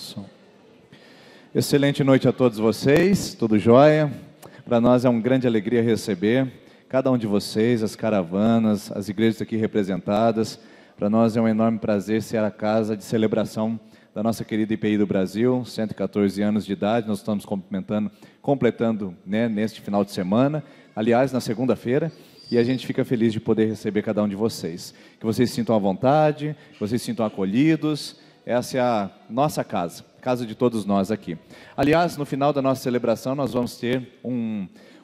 Som. Excelente noite a todos vocês, tudo jóia? Para nós é uma grande alegria receber cada um de vocês, as caravanas, as igrejas aqui representadas. Para nós é um enorme prazer ser a casa de celebração da nossa querida IPI do Brasil, 114 anos de idade, nós estamos completando neste final de semana, aliás, na segunda-feira, e a gente fica feliz de poder receber cada um de vocês. Que vocês se sintam à vontade, que vocês se sintam acolhidos. Essa é a nossa casa, casa de todos nós aqui. Aliás, no final da nossa celebração, nós vamos ter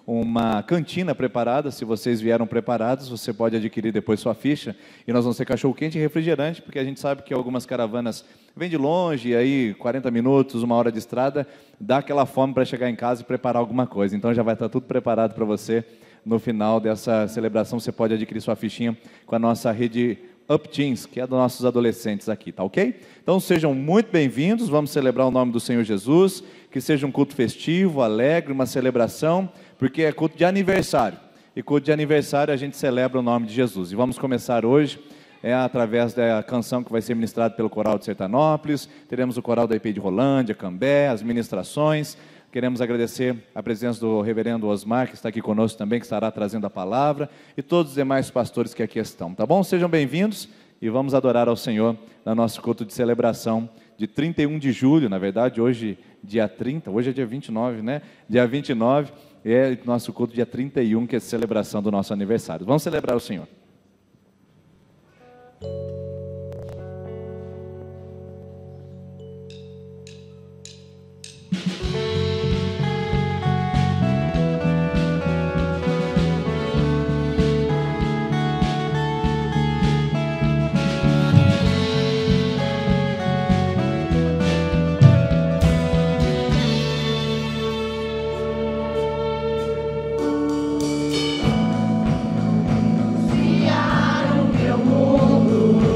uma cantina preparada. Se vocês vieram preparados, você pode adquirir depois sua ficha, e nós vamos ter cachorro-quente e refrigerante, porque a gente sabe que algumas caravanas vêm de longe, e aí 40 minutos, uma hora de estrada, dá aquela fome para chegar em casa e preparar alguma coisa. Então já vai estar tudo preparado para você. No final dessa celebração, você pode adquirir sua fichinha com a nossa rede Up Teens, que é dos nossos adolescentes aqui, tá ok? Então sejam muito bem-vindos, vamos celebrar o nome do Senhor Jesus, que seja um culto festivo, alegre, uma celebração, porque é culto de aniversário, e culto de aniversário a gente celebra o nome de Jesus, e vamos começar hoje, através da canção que vai ser ministrada pelo Coral de Sertanópolis, teremos o Coral da IPI de Rolândia, Cambé, as ministrações. Queremos agradecer a presença do reverendo Osmar, que está aqui conosco também, que estará trazendo a palavra, e todos os demais pastores que aqui estão, tá bom? Sejam bem-vindos e vamos adorar ao Senhor no nosso culto de celebração de 31 de julho, na verdade, hoje dia 30, hoje é dia 29, né? Dia 29 é nosso culto dia 31, que é a celebração do nosso aniversário. Vamos celebrar o Senhor. Criaram meu mundo.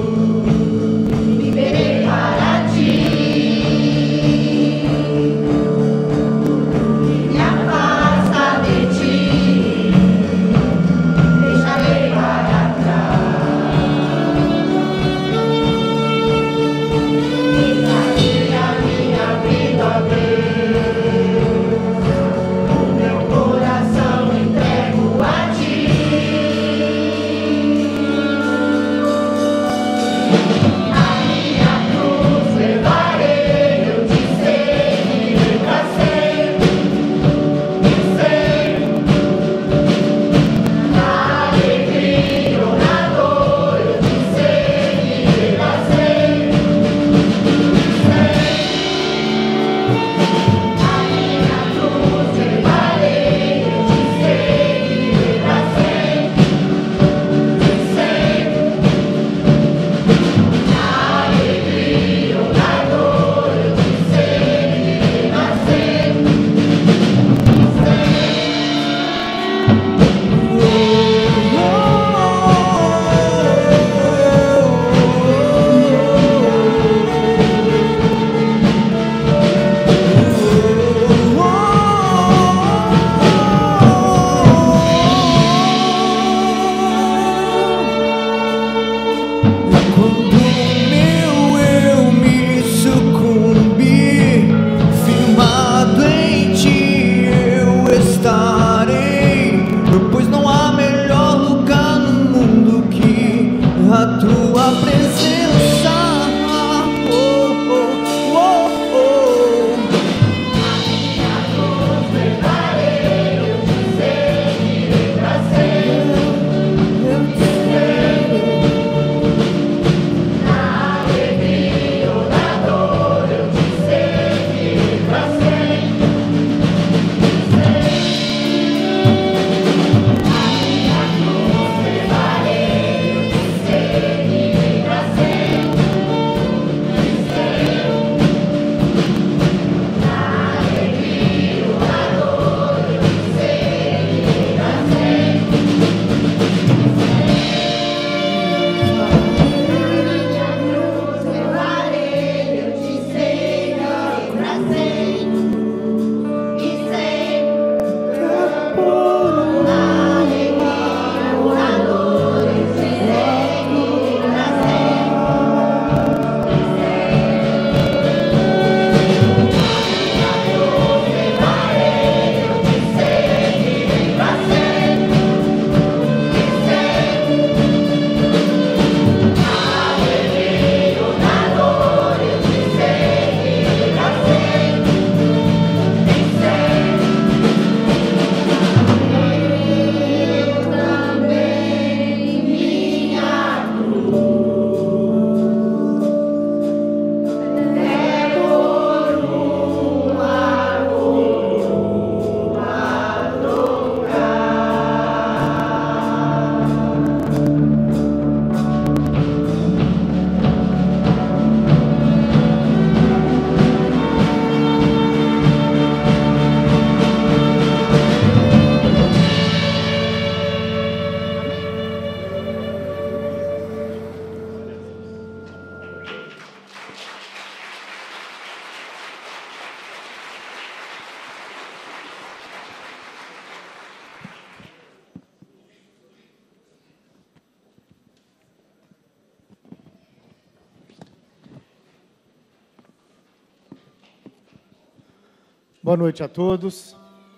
Boa noite a todos.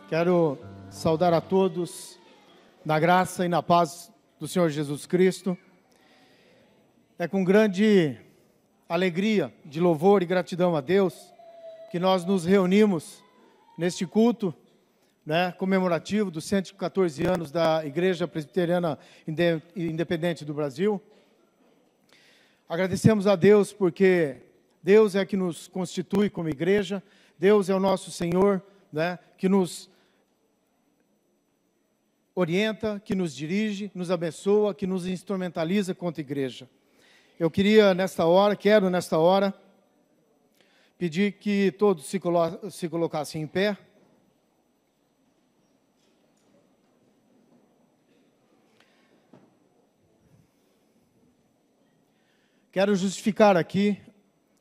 Quero saudar a todos na graça e na paz do Senhor Jesus Cristo. É com grande alegria, de louvor e gratidão a Deus que nós nos reunimos neste culto, comemorativo dos 114 anos da Igreja Presbiteriana Independente do Brasil. Agradecemos a Deus porque Deus é que nos constitui como igreja, Deus é o nosso Senhor, que nos orienta, que nos dirige, nos abençoa, que nos instrumentaliza quanto igreja. Eu quero nesta hora, pedir que todos se colocassem em pé. Quero justificar aqui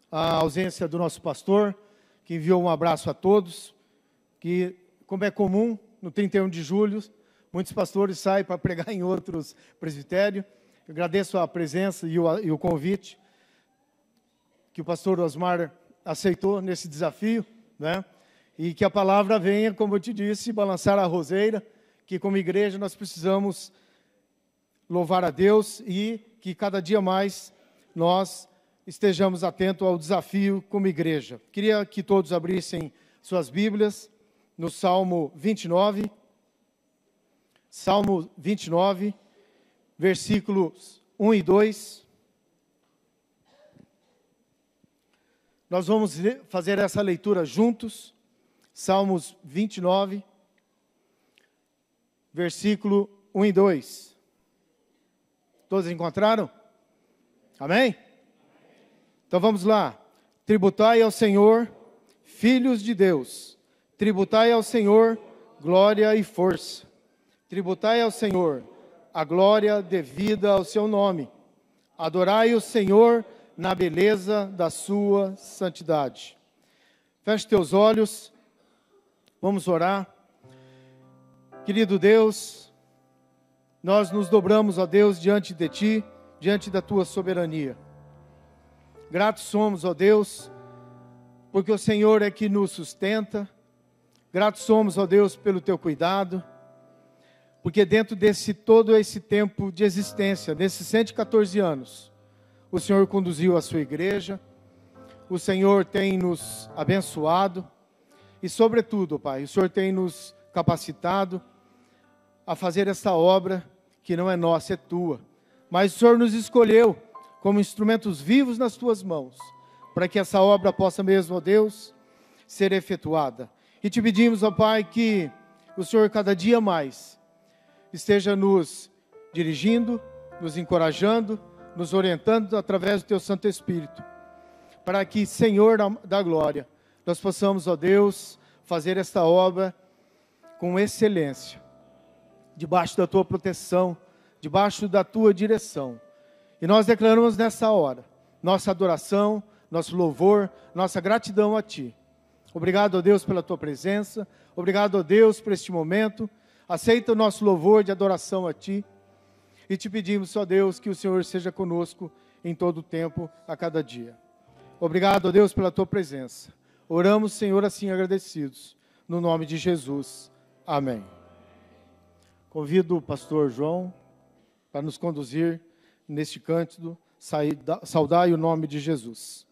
a ausência do nosso pastor, que enviou um abraço a todos, que, como é comum, no 31 de julho, muitos pastores saem para pregar em outros presbitérios. Eu agradeço a presença e o convite que o pastor Osmar aceitou nesse desafio, e que a palavra venha, como eu te disse, balançar a roseira, que como igreja nós precisamos louvar a Deus e que cada dia mais nós estejamos atentos ao desafio como igreja. Queria que todos abrissem suas Bíblias no Salmo 29, versículos 1 e 2. Nós vamos fazer essa leitura juntos. Salmos 29, versículo 1 e 2. Todos encontraram? Amém? Então vamos lá. Tributai ao Senhor, filhos de Deus. Tributai ao Senhor, glória e força. Tributai ao Senhor a glória devida ao seu nome. Adorai o Senhor na beleza da sua santidade. Feche teus olhos, vamos orar. Querido Deus, nós nos dobramos, ó Deus, diante de Ti, diante da Tua soberania. Gratos somos, ó Deus, porque o Senhor é que nos sustenta. Gratos somos, ó Deus, pelo Teu cuidado. Porque dentro todo esse tempo de existência, desses 114 anos, o Senhor conduziu a sua igreja, o Senhor tem nos abençoado e, sobretudo, Pai, o Senhor tem nos capacitado a fazer esta obra que não é nossa, é Tua. Mas o Senhor nos escolheu como instrumentos vivos nas Tuas mãos, para que essa obra possa mesmo, ó Deus, ser efetuada. E te pedimos, ó Pai, que o Senhor cada dia mais esteja nos dirigindo, nos encorajando, nos orientando através do Teu Santo Espírito, para que, Senhor da glória, nós possamos, ó Deus, fazer esta obra com excelência, debaixo da Tua proteção, debaixo da Tua direção. E nós declaramos nessa hora nossa adoração, nosso louvor, nossa gratidão a Ti. Obrigado, ó Deus, pela Tua presença. Obrigado, ó Deus, por este momento. Aceita o nosso louvor de adoração a Ti. E te pedimos, ó Deus, que o Senhor seja conosco em todo o tempo, a cada dia. Obrigado, ó Deus, pela Tua presença. Oramos, Senhor, assim agradecidos. No nome de Jesus. Amém. Convido o pastor João para nos conduzir neste cântico, saudai o nome de Jesus.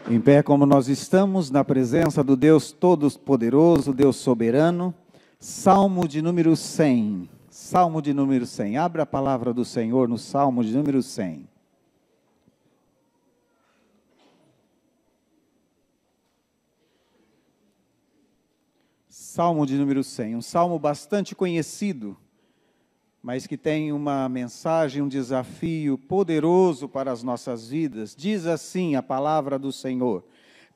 Em pé como nós estamos, na presença do Deus Todo-Poderoso, Deus Soberano, Salmo de número 100. Salmo de número 100. Abra a palavra do Senhor no Salmo de número 100. Salmo de número 100. Um salmo bastante conhecido, mas que tem uma mensagem, um desafio poderoso para as nossas vidas. Diz assim a palavra do Senhor: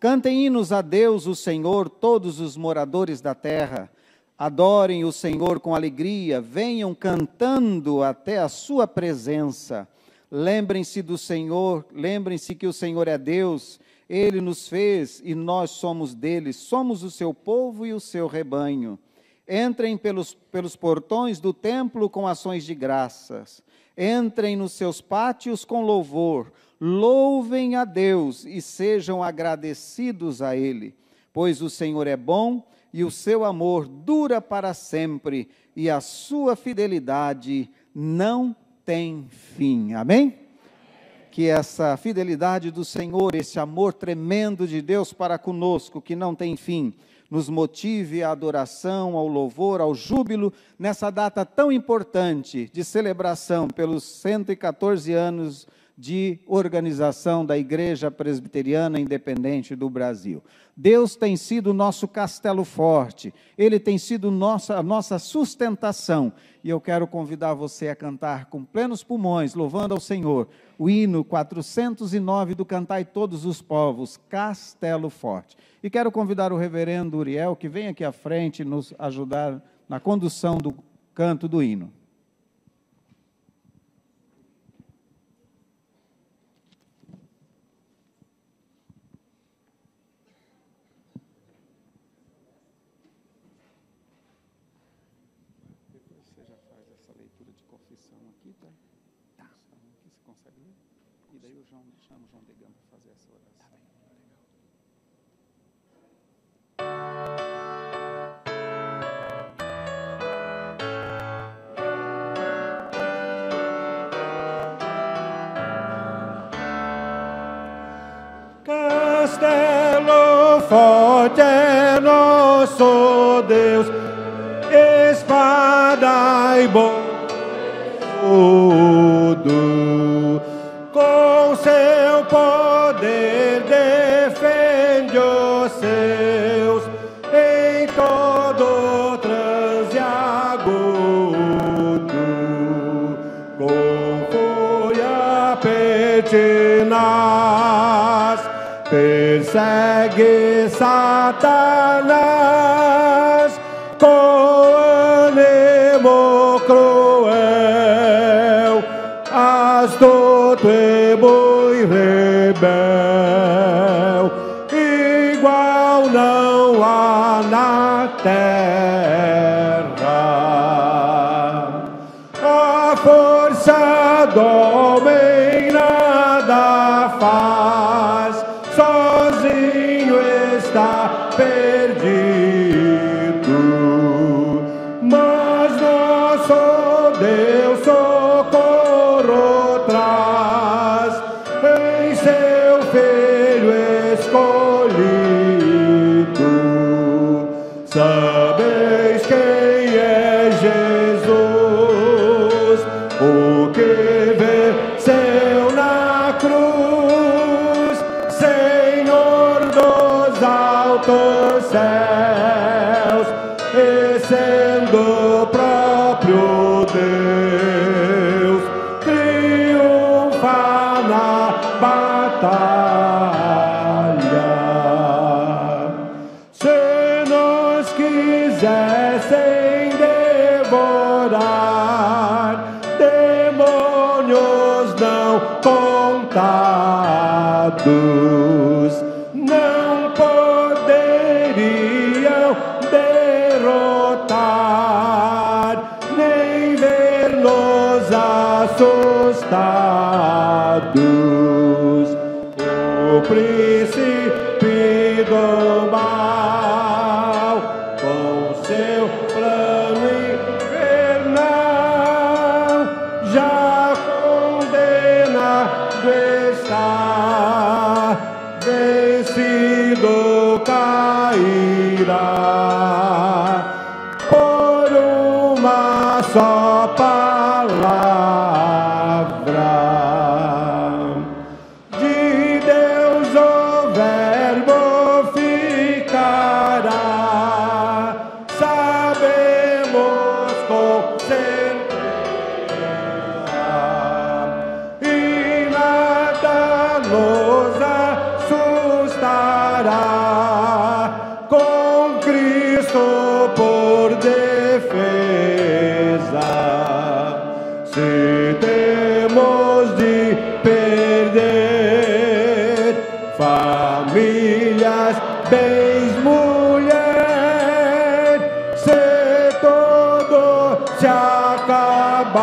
cantem hinos a Deus, o Senhor, todos os moradores da terra. Adorem o Senhor com alegria, venham cantando até a sua presença. Lembrem-se do Senhor, lembrem-se que o Senhor é Deus. Ele nos fez e nós somos dele, somos o seu povo e o seu rebanho. Entrem pelos portões do templo com ações de graças. Entrem nos seus pátios com louvor. Louvem a Deus e sejam agradecidos a Ele. Pois o Senhor é bom e o seu amor dura para sempre. E a sua fidelidade não tem fim. Amém? Que essa fidelidade do Senhor, esse amor tremendo de Deus para conosco, que não tem fim, nos motive à adoração, ao louvor, ao júbilo, nessa data tão importante de celebração pelos 114 anos de organização da Igreja Presbiteriana Independente do Brasil. Deus tem sido o nosso castelo forte, Ele tem sido a nossa sustentação, e eu quero convidar você a cantar com plenos pulmões, louvando ao Senhor, o hino 409 do Cantai Todos os Povos, Castelo Forte. E quero convidar o reverendo Uriel, que vem aqui à frente nos ajudar na condução do canto do hino. Depois você já faz essa leitura de confissão aqui, tá? Tá. Aqui você consegue ler? E daí eu chamo o João Degão para fazer essa oração. Tá bem. Castelo forte é nosso Deus, espada e bom escudo. Com seu poder defende os seus em todo transe agudo. Com fúria pertinaz persegue Satanás com ânimo cruel, astuto e muito rebel, igual não há na terra. A força do homem nada faz, sozinho está perdido, mas nosso Deus socorro traz em seu Filho escolhido. Sabeis quem é Jesus, o que venceu na cruz, Senhor dos altos céus, e sendo o próprio Deus, triunfa na batalha. Se nos quisessem devorar, demônios não contados não poderiam derrotar, nem ver-nos assustados. O príncipe do mal, com seu plano infernal, já condenado está, famílias, bens, mulher, se todo se acabar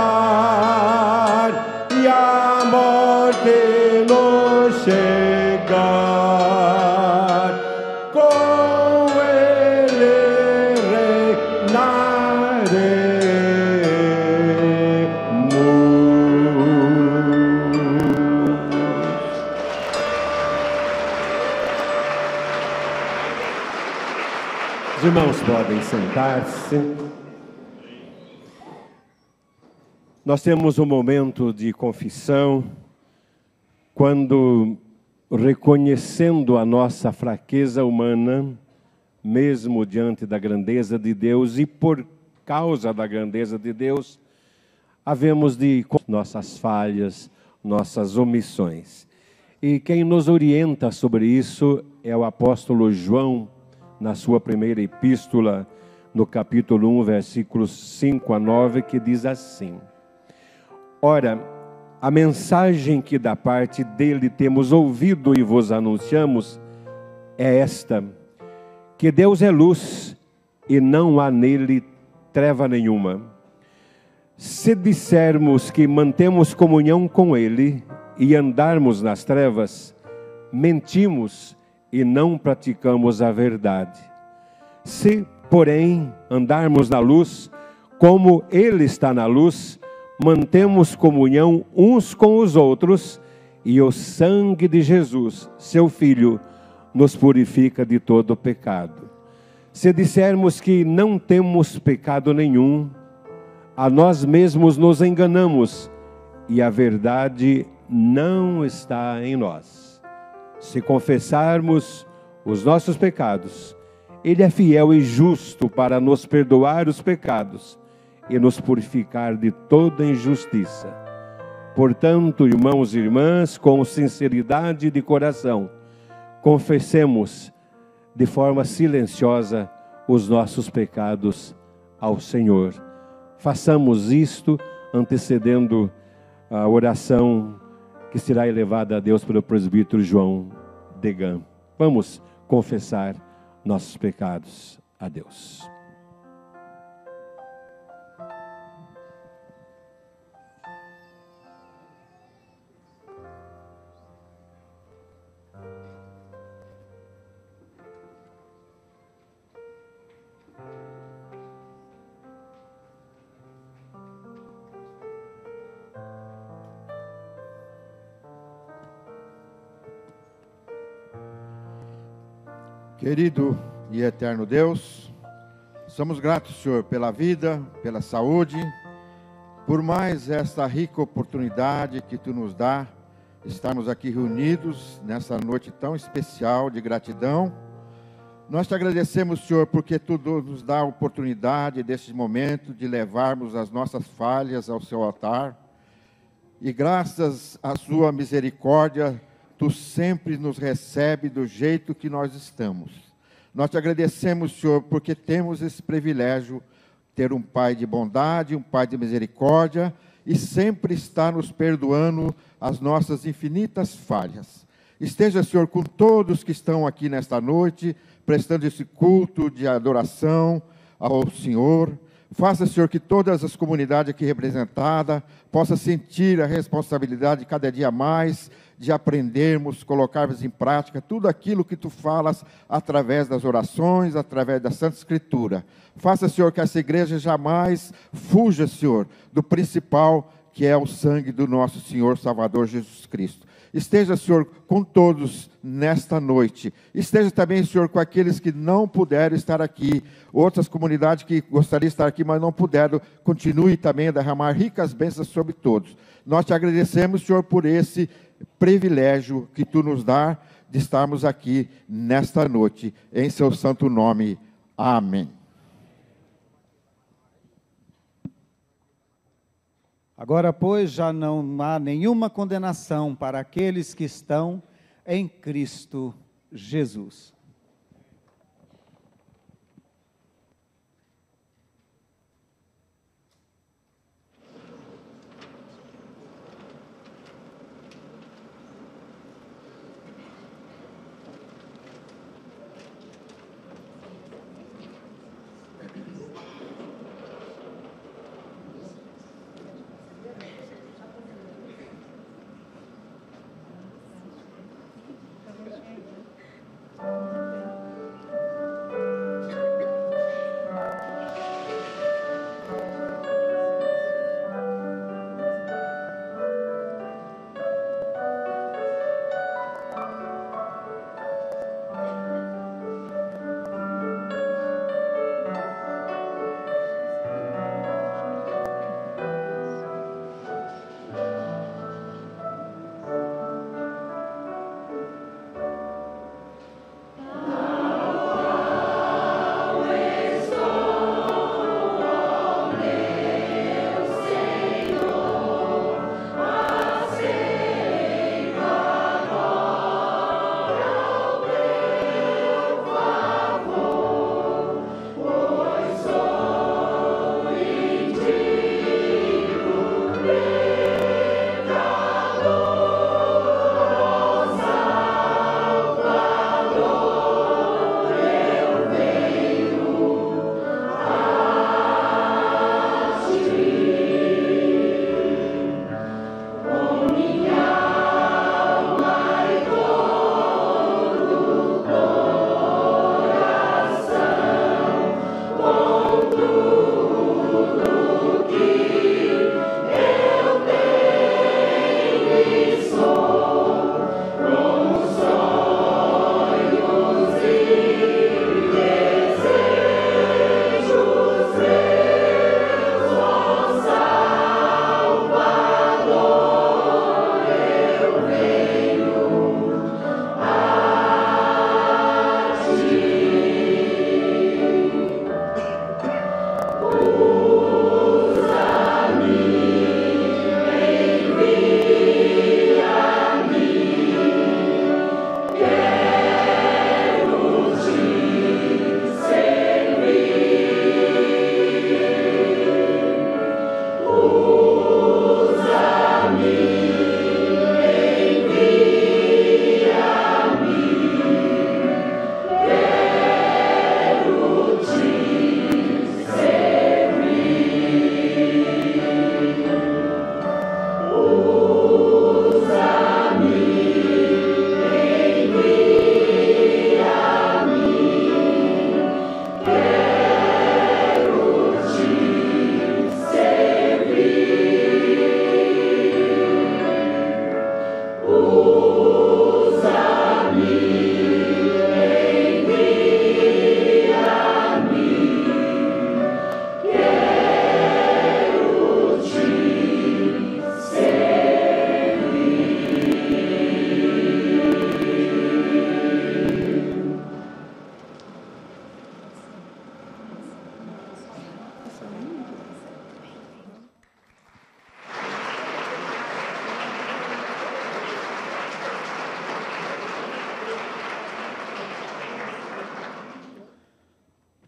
e a morte nos chegar, com ele reinaremos. Os irmãos podem sentar-se. Nós temos um momento de confissão, quando, reconhecendo a nossa fraqueza humana, mesmo diante da grandeza de Deus e por causa da grandeza de Deus, havemos de nossas falhas, nossas omissões. E quem nos orienta sobre isso é o apóstolo João, na sua primeira epístola, no capítulo 1, versículos 5 a 9, que diz assim: Ora, a mensagem que da parte dele temos ouvido e vos anunciamos é esta: que Deus é luz e não há nele treva nenhuma. Se dissermos que mantemos comunhão com ele e andarmos nas trevas, mentimos e não praticamos a verdade. Se, porém, andarmos na luz, como ele está na luz, mantemos comunhão uns com os outros, e o sangue de Jesus, seu Filho, nos purifica de todo pecado. Se dissermos que não temos pecado nenhum, a nós mesmos nos enganamos, e a verdade não está em nós. Se confessarmos os nossos pecados, Ele é fiel e justo para nos perdoar os pecados e nos purificar de toda injustiça. Portanto, irmãos e irmãs, com sinceridade de coração, confessemos de forma silenciosa os nossos pecados ao Senhor. Façamos isto antecedendo a oração que será elevada a Deus pelo presbítero João Degan. Vamos confessar nossos pecados a Deus. Querido e eterno Deus, somos gratos, Senhor, pela vida, pela saúde, por mais esta rica oportunidade que Tu nos dá, estarmos aqui reunidos nessa noite tão especial de gratidão. Nós Te agradecemos, Senhor, porque Tu nos dá a oportunidade deste momento de levarmos as nossas falhas ao Seu altar, e graças à Sua misericórdia, Tu sempre nos recebe do jeito que nós estamos. Nós Te agradecemos, Senhor, porque temos esse privilégio, ter um Pai de bondade, um Pai de misericórdia, e sempre está nos perdoando as nossas infinitas falhas. Esteja, Senhor, com todos que estão aqui nesta noite, prestando esse culto de adoração ao Senhor. Faça, Senhor, que todas as comunidades aqui representadas possam sentir a responsabilidade cada dia mais de aprendermos, colocarmos em prática tudo aquilo que Tu falas através das orações, através da Santa Escritura. Faça, Senhor, que essa igreja jamais fuja, Senhor, do principal, que é o sangue do nosso Senhor Salvador Jesus Cristo. Esteja, Senhor, com todos nesta noite. Esteja também, Senhor, com aqueles que não puderam estar aqui, outras comunidades que gostariam de estar aqui, mas não puderam. Continue também a derramar ricas bênçãos sobre todos. Nós Te agradecemos, Senhor, por esse privilégio que Tu nos dá de estarmos aqui nesta noite, em Seu santo nome. Amém. Agora, pois, já não há nenhuma condenação para aqueles que estão em Cristo Jesus.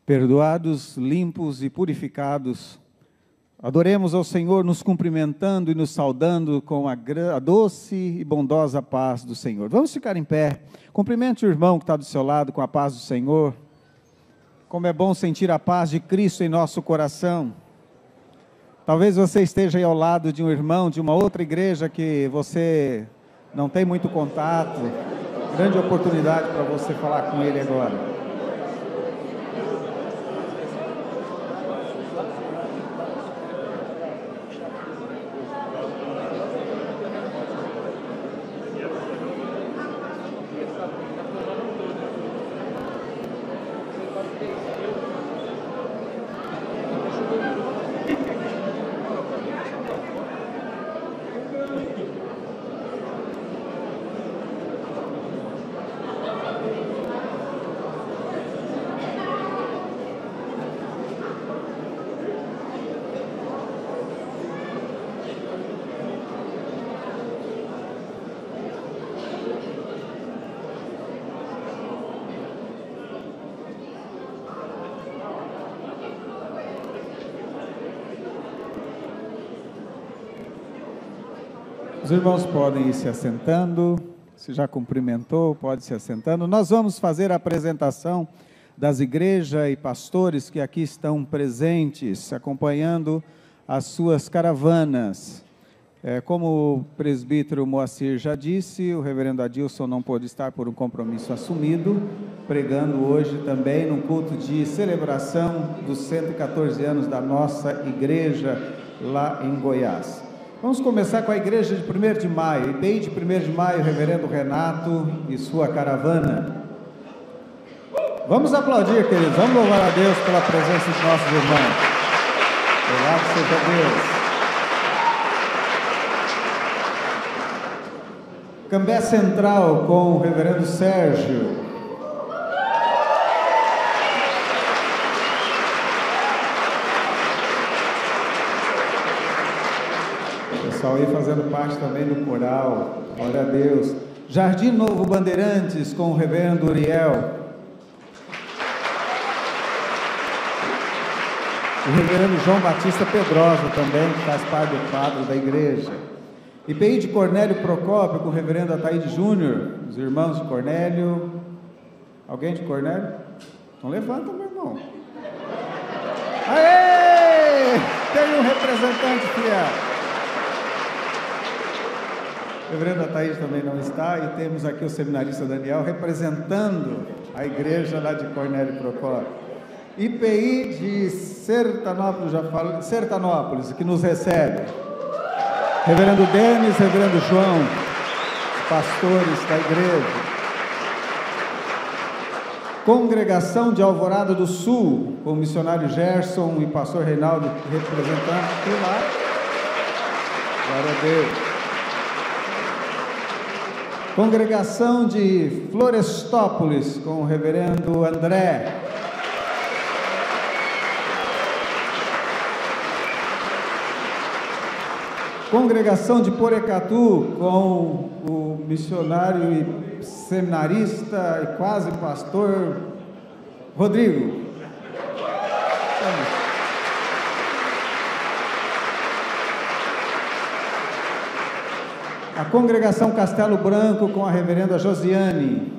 perdoados, limpos e purificados, adoremos ao Senhor nos cumprimentando e nos saudando com a doce e bondosa paz do Senhor. Vamos ficar em pé. Cumprimente o irmão que está do seu lado com a paz do Senhor. Como é bom sentir a paz de Cristo em nosso coração. Talvez você esteja aí ao lado de um irmão de uma outra igreja que você não tem muito contato. Grande oportunidade para você falar com ele agora. Os irmãos podem ir se assentando, se já cumprimentou, pode ir se assentando. Nós vamos fazer a apresentação das igrejas e pastores que aqui estão presentes, acompanhando as suas caravanas. Como o presbítero Moacir já disse, o reverendo Adilson não pôde estar por um compromisso assumido, pregando hoje também num culto de celebração dos 114 anos da nossa igreja lá em Goiás. Vamos começar com a igreja de 1º de maio, IPI de 1º de maio, reverendo Renato e sua caravana. Vamos aplaudir, queridos, vamos louvar a Deus pela presença dos nossos irmãos. Louvado seja Deus. Cambé Central com o reverendo Sérgio. Pessoal aí fazendo parte também do coral, glória a Deus. Jardim Novo Bandeirantes com o reverendo Uriel. O reverendo João Batista Pedrosa também, que faz parte do quadro da igreja. IPI de Cornélio Procópio com o reverendo Ataíde Júnior, os irmãos de Cornélio. Alguém de Cornélio? Então levanta, meu irmão. Aê! Tem um representante fiel. O reverendo Ataíde também não está, e temos aqui o seminarista Daniel representando a igreja lá de Cornélio Procópio. IPI de Sertanópolis, que nos recebe. Reverendo Denis, reverendo João, pastores da igreja. Congregação de Alvorada do Sul, com o missionário Gerson e pastor Reinaldo representando lá. Glória a Deus. Congregação de Florestópolis, com o reverendo André. Congregação de Porecatu, com o missionário e seminarista e quase pastor Rodrigo. A Congregação Castelo Branco com a reverenda Josiane.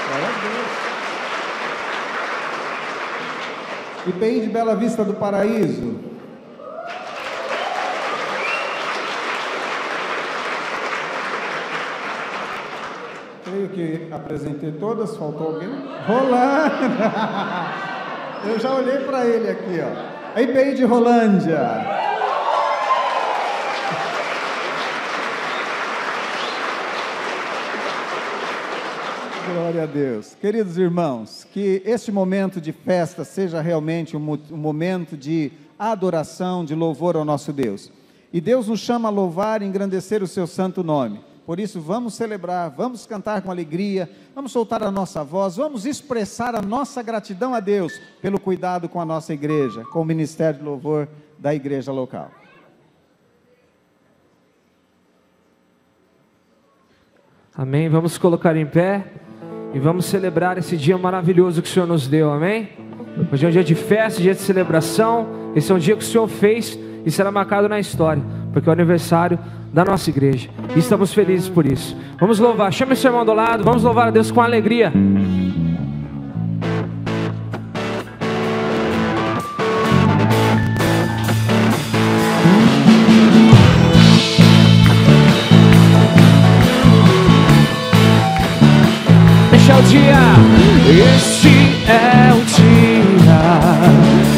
Glória a Deus. IPI de Bela Vista do Paraíso. Creio que apresentei todas, faltou alguém? Rolândia! Eu já olhei para ele aqui, ó. A IPI de Rolândia. Glória a Deus. Queridos irmãos, que este momento de festa seja realmente um momento de adoração, de louvor ao nosso Deus. E Deus nos chama a louvar e engrandecer o seu santo nome. Por isso, vamos celebrar, vamos cantar com alegria, vamos soltar a nossa voz, vamos expressar a nossa gratidão a Deus pelo cuidado com a nossa igreja, com o ministério de louvor da igreja local. Amém. Vamos colocar em pé e vamos celebrar esse dia maravilhoso que o Senhor nos deu, amém? Hoje é um dia de festa, dia de celebração. Esse é um dia que o Senhor fez e será marcado na história, porque é o aniversário da nossa igreja, e estamos felizes por isso. Vamos louvar, chame o seu irmão do lado, vamos louvar a Deus com alegria. Este é o dia, este é o dia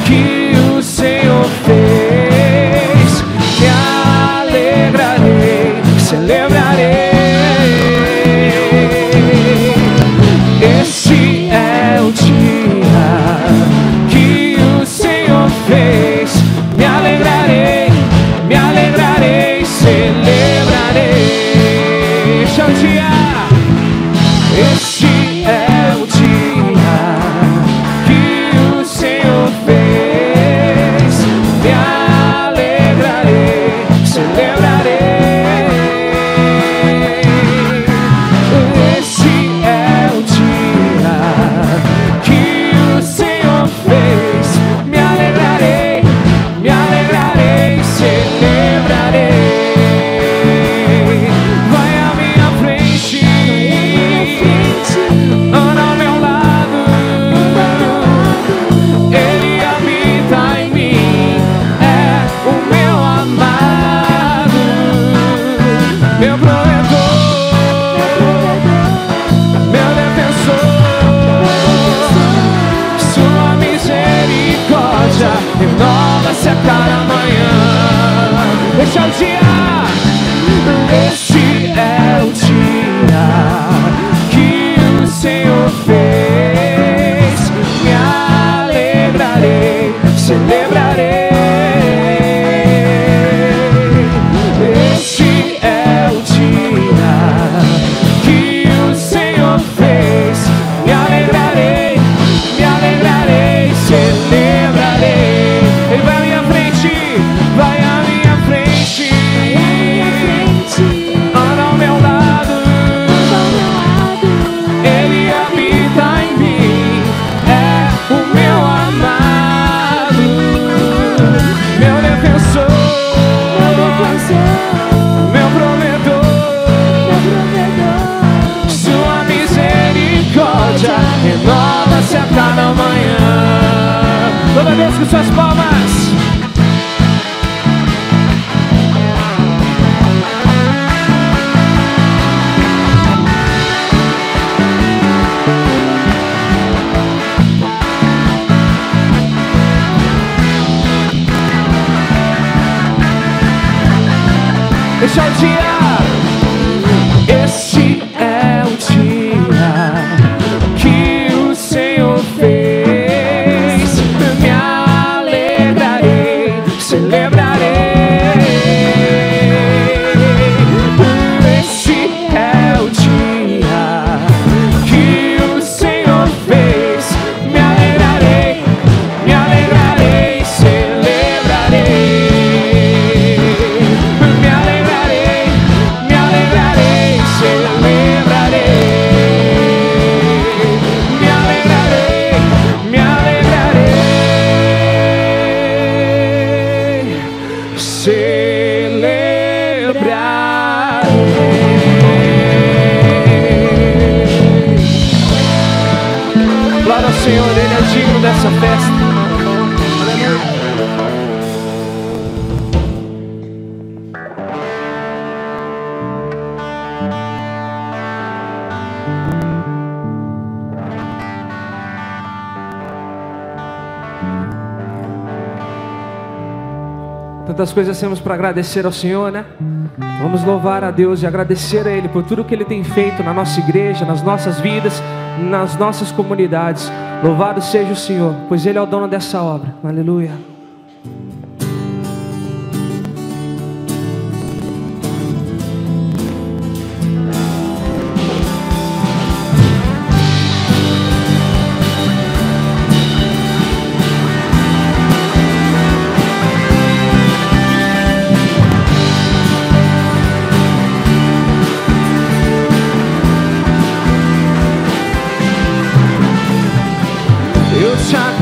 que o Senhor fez. Me alegrarei, celebrarei. Este é o dia que o Senhor fez. Me alegrarei, celebrarei. Este é o dia. Este é o dia que o Senhor fez. Me alegrarei, celebrarei. Este é o dia que o Senhor fez. Me alegrarei, celebrarei. Vai à minha frente, anda ao meu lado, Ele habita em mim, é o meu amado, meu provedor, meu defensor. Sua misericórdia renova-se a cada manhã. Este é o dia, este é o dia que o Senhor fez. Me alegrarei, celebrarei. Este é o dia que o Senhor fez. Me alegrarei, celebrarei. Ele vai à minha frente, vai à minha frente, anda ao meu lado, Ele habita em mim, é o meu amado, meu defensor, meu provedor. Sua misericórdia renova-se a cada manhã. Toda vez com suas palmas. Este é o dia, este é o dia que o Senhor fez. Me alegrarei, celebrarei. Este é o dia que o Senhor fez. Me alegrarei, celebrarei. Glória ao Senhor, Ele é digno dessa festa. Tantas coisas temos para agradecer ao Senhor, né? Vamos louvar a Deus e agradecer a Ele por tudo que Ele tem feito na nossa igreja, nas nossas vidas, nas nossas comunidades. Louvado seja o Senhor, pois Ele é o dono dessa obra. Aleluia.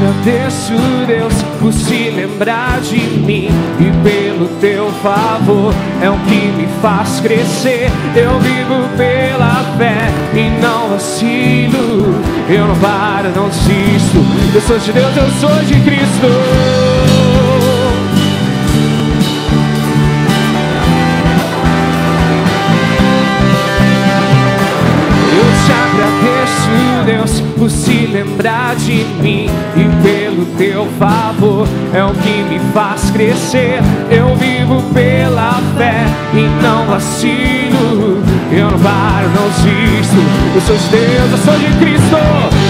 agradeço, Deus, por se lembrar de mim, e pelo teu favor é o que me faz crescer. Eu vivo pela fé e não vacilo, eu não paro, não desisto. Eu sou de Deus, eu sou de Cristo. Agradeço, Deus, por se lembrar de mim, e pelo teu favor é o que me faz crescer. Eu vivo pela fé e não vacilo, eu não paro, não desisto. Eu sou de Deus, eu sou de Cristo.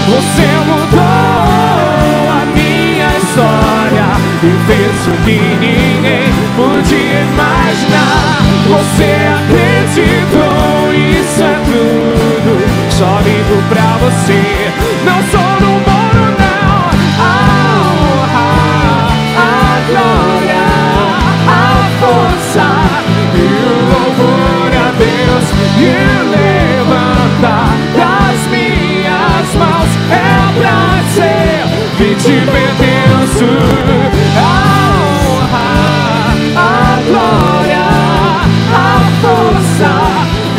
Você mudou a minha história e fez o que ninguém podia imaginar. Você acreditou, isso é tudo. Só vivo pra você, não sou do mundo não. A glória, a força e o louvor a Deus e levantar das minhas mãos é pra dizer que te pertenço. A glória, a força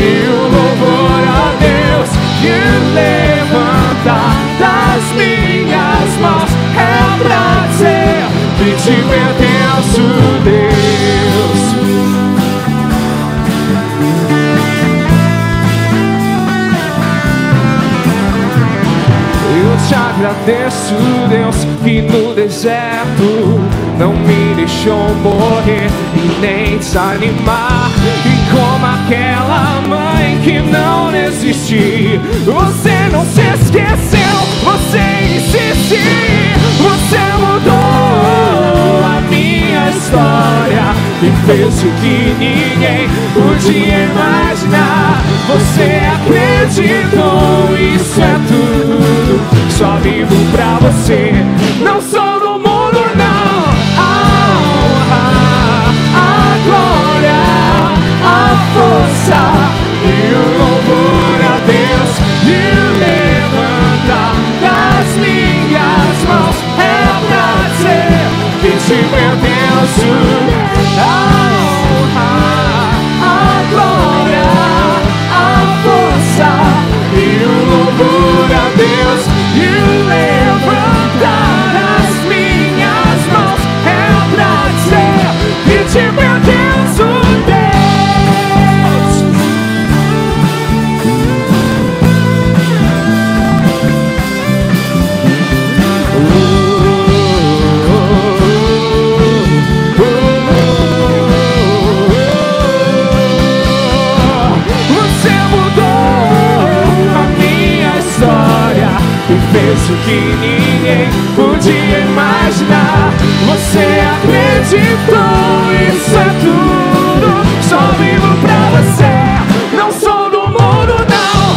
e o louvor a Deus e levantar das minhas mãos é pra dizer que te pertenço, Deus. Eu te agradeço, Deus, que no deserto não me deixou morrer e nem desanimar. E como aquela mãe que não desistiu, você não se esqueceu, você insistiu. Você mudou a minha história e fez o que ninguém podia imaginar. Você acreditou, isso é tudo. Só vivo pra você, não sou do mundo não. A glória, a força e o louvor a Deus e levantar das minhas mãos é pra dizer que te pertenço. A glória, a força e o louvor a Deus e levantar das minhas mãos é pra dizer que te pertenço, Deus. Você mudou a minha história e fez o que ninguém podia imaginar. Você acreditou, isso é tudo. Só vivo pra você, não sou do mundo não.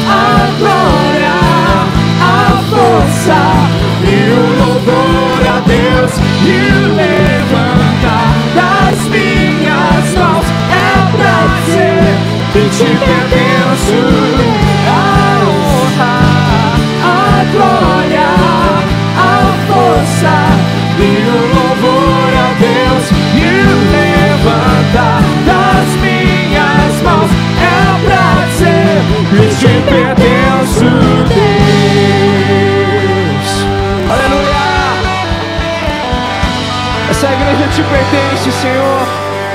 A glória, a força e o louvor a Deus e levantar das minhas mãos é pra dizer que te pertenço. A glória, a força e o louvor a Deus e levantar das minhas mãos é pra dizer que te pertenço, Deus. Aleluia! Essa igreja te pertence, Senhor.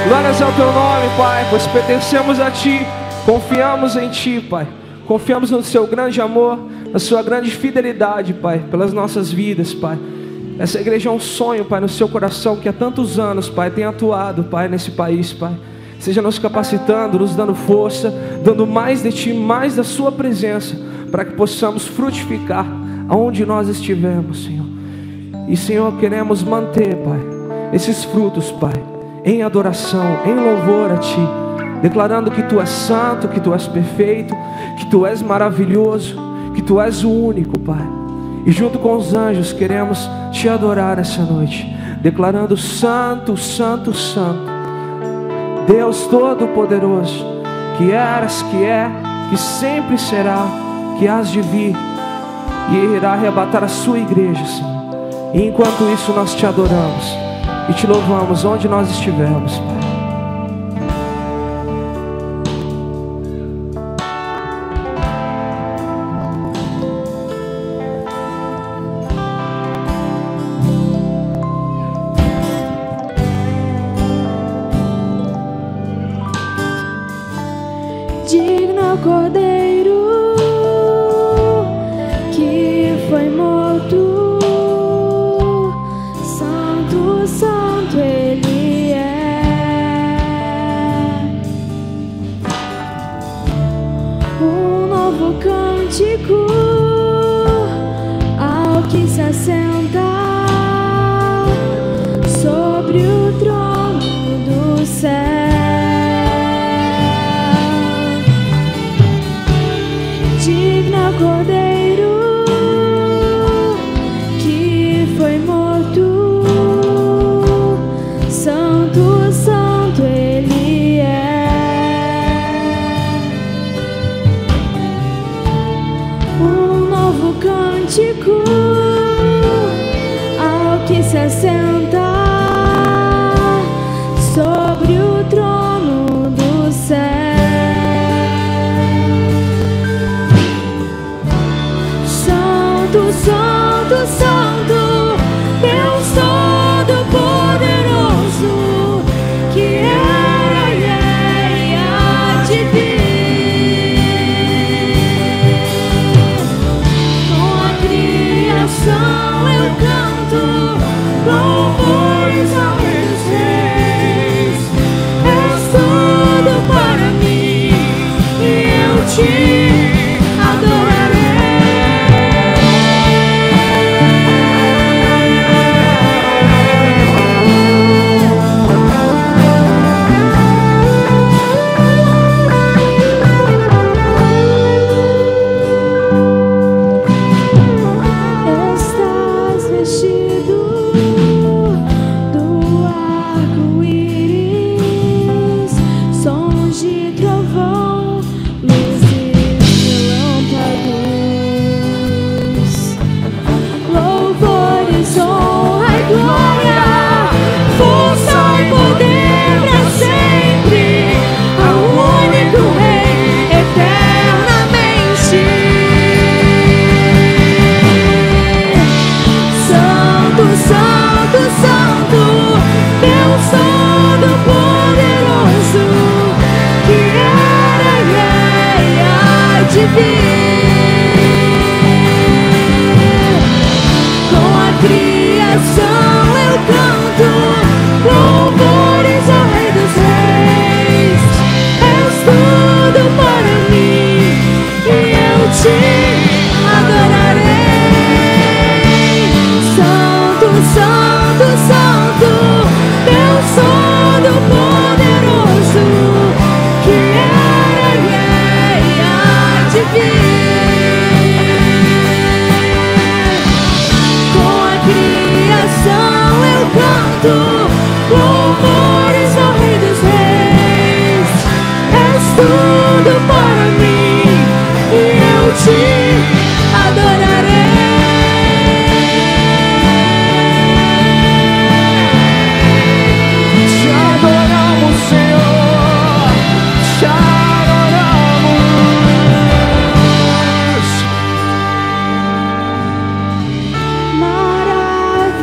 Glórias ao teu nome, Pai, pois pertencemos a Ti, confiamos em Ti, Pai. Confiamos no Seu grande amor, na Sua grande fidelidade, Pai, pelas nossas vidas, Pai. Essa igreja é um sonho, Pai, no Seu coração, que há tantos anos, Pai, tem atuado, Pai, nesse país, Pai. Seja nos capacitando, nos dando força, dando mais de Ti, mais da Sua presença, para que possamos frutificar aonde nós estivermos, Senhor. E, Senhor, queremos manter, Pai, esses frutos, Pai, em adoração, em louvor a Ti, declarando que Tu és santo, que Tu és perfeito, que Tu és maravilhoso, que Tu és o único, Pai. E junto com os anjos queremos Te adorar essa noite, declarando santo, santo, santo, Deus Todo-Poderoso, que eras, que é, que sempre será, que hás de vir. e irá arrebatar a sua igreja, Senhor. E enquanto isso nós te adoramos e te louvamos onde nós estivermos, Pai. Digno ao Cordeiro que foi morto, Santo, Santo Ele é. Um novo cântico ao que se assenta sobre o trono do céu. Digno ao Cordeiro que foi morto, Santo, Santo Ele é. Um novo cântico ao que se assenta sobre o trono do céu. Santo, Santo, Deus Todo-Poderoso, que era e há de vir. Com a criação eu canto louvores ao Rei dos Reis. És tudo para mim e eu te adorarei. Estás vestido do arco-íris, sons de trovão, luzes de lâmpadas, louvores, honra e glória, força e poder pra sempre, ao único Rei eternamente. Santo, Santo, Santo, Deus Todo-Poderoso, que era e há de vir. Com a criação eu canto louvores ao Rei dos Reis. És tudo para mim e eu te adorarei. Santo, Santo, Santo, Deus Todo-Poderoso, que era e há de vir. Com a criação eu canto louvores ao Rei dos Reis. És tudo para mim e eu te adorarei. Te adoramos, Senhor, te adoramos.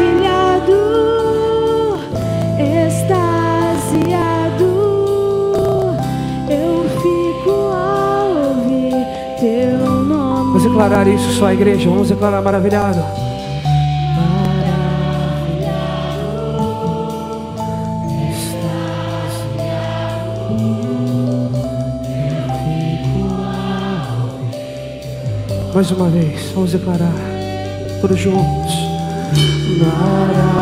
Maravilhado, extasiado, eu fico ao ouvir teu nome. Vamos declarar isso, só a igreja. Vamos declarar maravilhado. Mais uma vez, vamos declarar todos juntos. Maravilhado,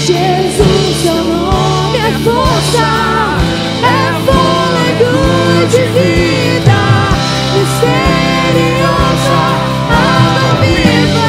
Jesus, seu nome é força, é fôlego de vida, misteriosa, água viva.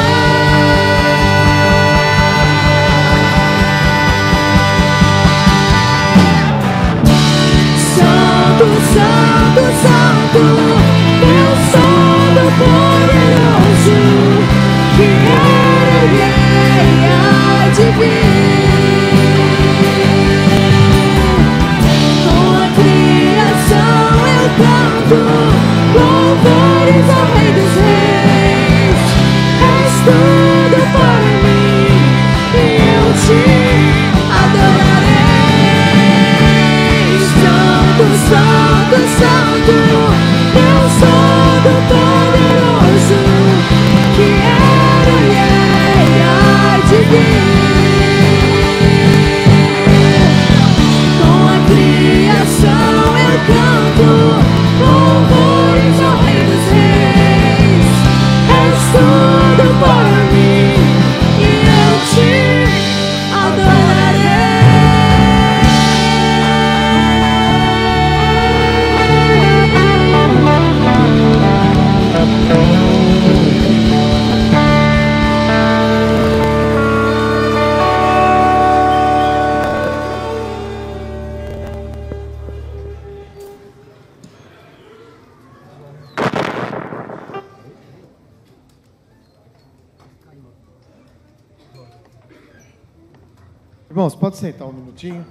Irmãos, pode sentar um minutinho.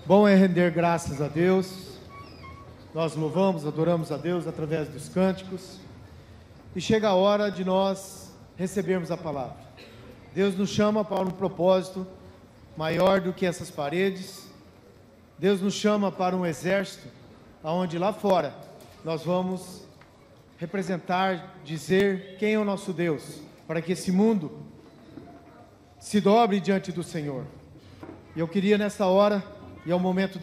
Bom é render graças a Deus. Nós louvamos, adoramos a Deus através dos cânticos. E chega a hora de nós recebermos a palavra. Deus nos chama para um propósito maior do que essas paredes. Deus nos chama para um exército, onde lá fora nós vamos representar, dizer quem é o nosso Deus, para que esse mundo se dobre diante do Senhor. E eu queria nessa hora, e é o momento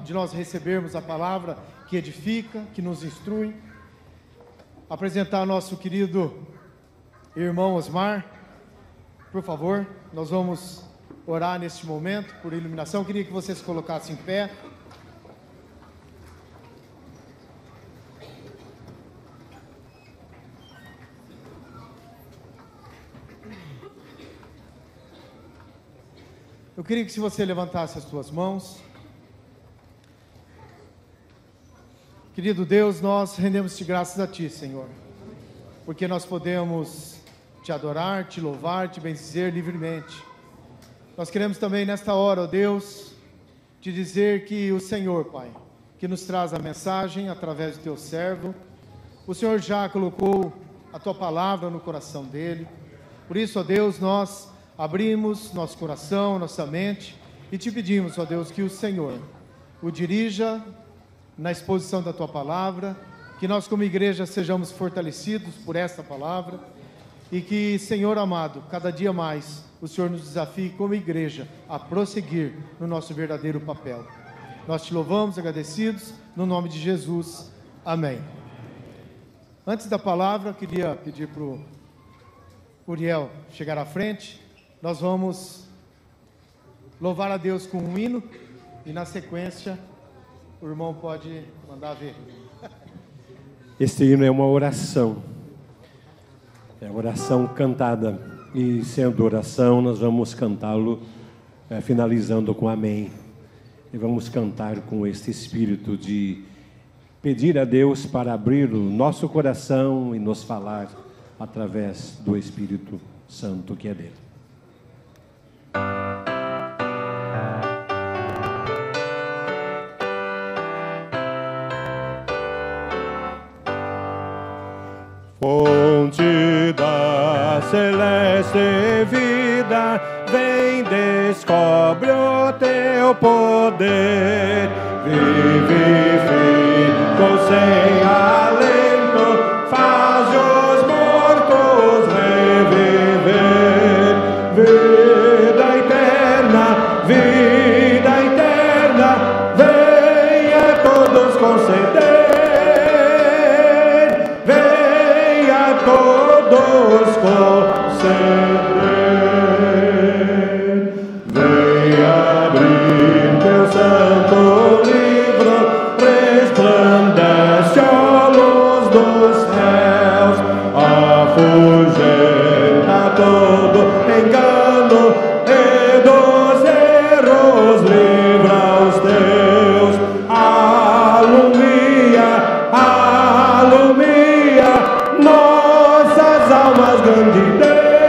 de nós recebermos a palavra que edifica, que nos instrui, apresentar nosso querido irmão Osmar. Por favor, nós vamos orar neste momento por iluminação. Eu queria que vocês se colocassem em pé. Eu queria que se você levantasse as suas mãos. Querido Deus, nós rendemos-te graças a Ti, Senhor, porque nós podemos Te adorar, Te louvar, Te bendizer livremente. Nós queremos também nesta hora, ó Deus, Te dizer que o Senhor, Pai, que nos traz a mensagem através do Teu servo, o Senhor já colocou a Tua palavra no coração dele. Por isso, ó Deus, nós abrimos nosso coração, nossa mente e Te pedimos, ó Deus, que o Senhor o dirija na exposição da Tua palavra, que nós como igreja sejamos fortalecidos por esta palavra e que, Senhor amado, cada dia mais o Senhor nos desafie como igreja a prosseguir no nosso verdadeiro papel. Nós Te louvamos, agradecidos, no nome de Jesus. Amém. Antes da palavra, eu queria pedir para o Uriel chegar à frente. Nós vamos louvar a Deus com um hino e na sequência o irmão pode mandar ver. Este hino é uma oração. É oração cantada. E sendo oração, nós vamos cantá-lo finalizando com amém. E vamos cantar com este espírito de pedir a Deus para abrir o nosso coração e nos falar através do Espírito Santo que é dele. Fonte da celeste vida, vem, descobre o teu poder, vivifica sem alento, faz os mortos reviver, vida eterna, venha a todos conceder. Todos conceder, vem abrir teu santo livro, resplandece a luz dos céus, afugenta todo engano e dos erros livra os teus, alumia, nossas almas, grande Deus.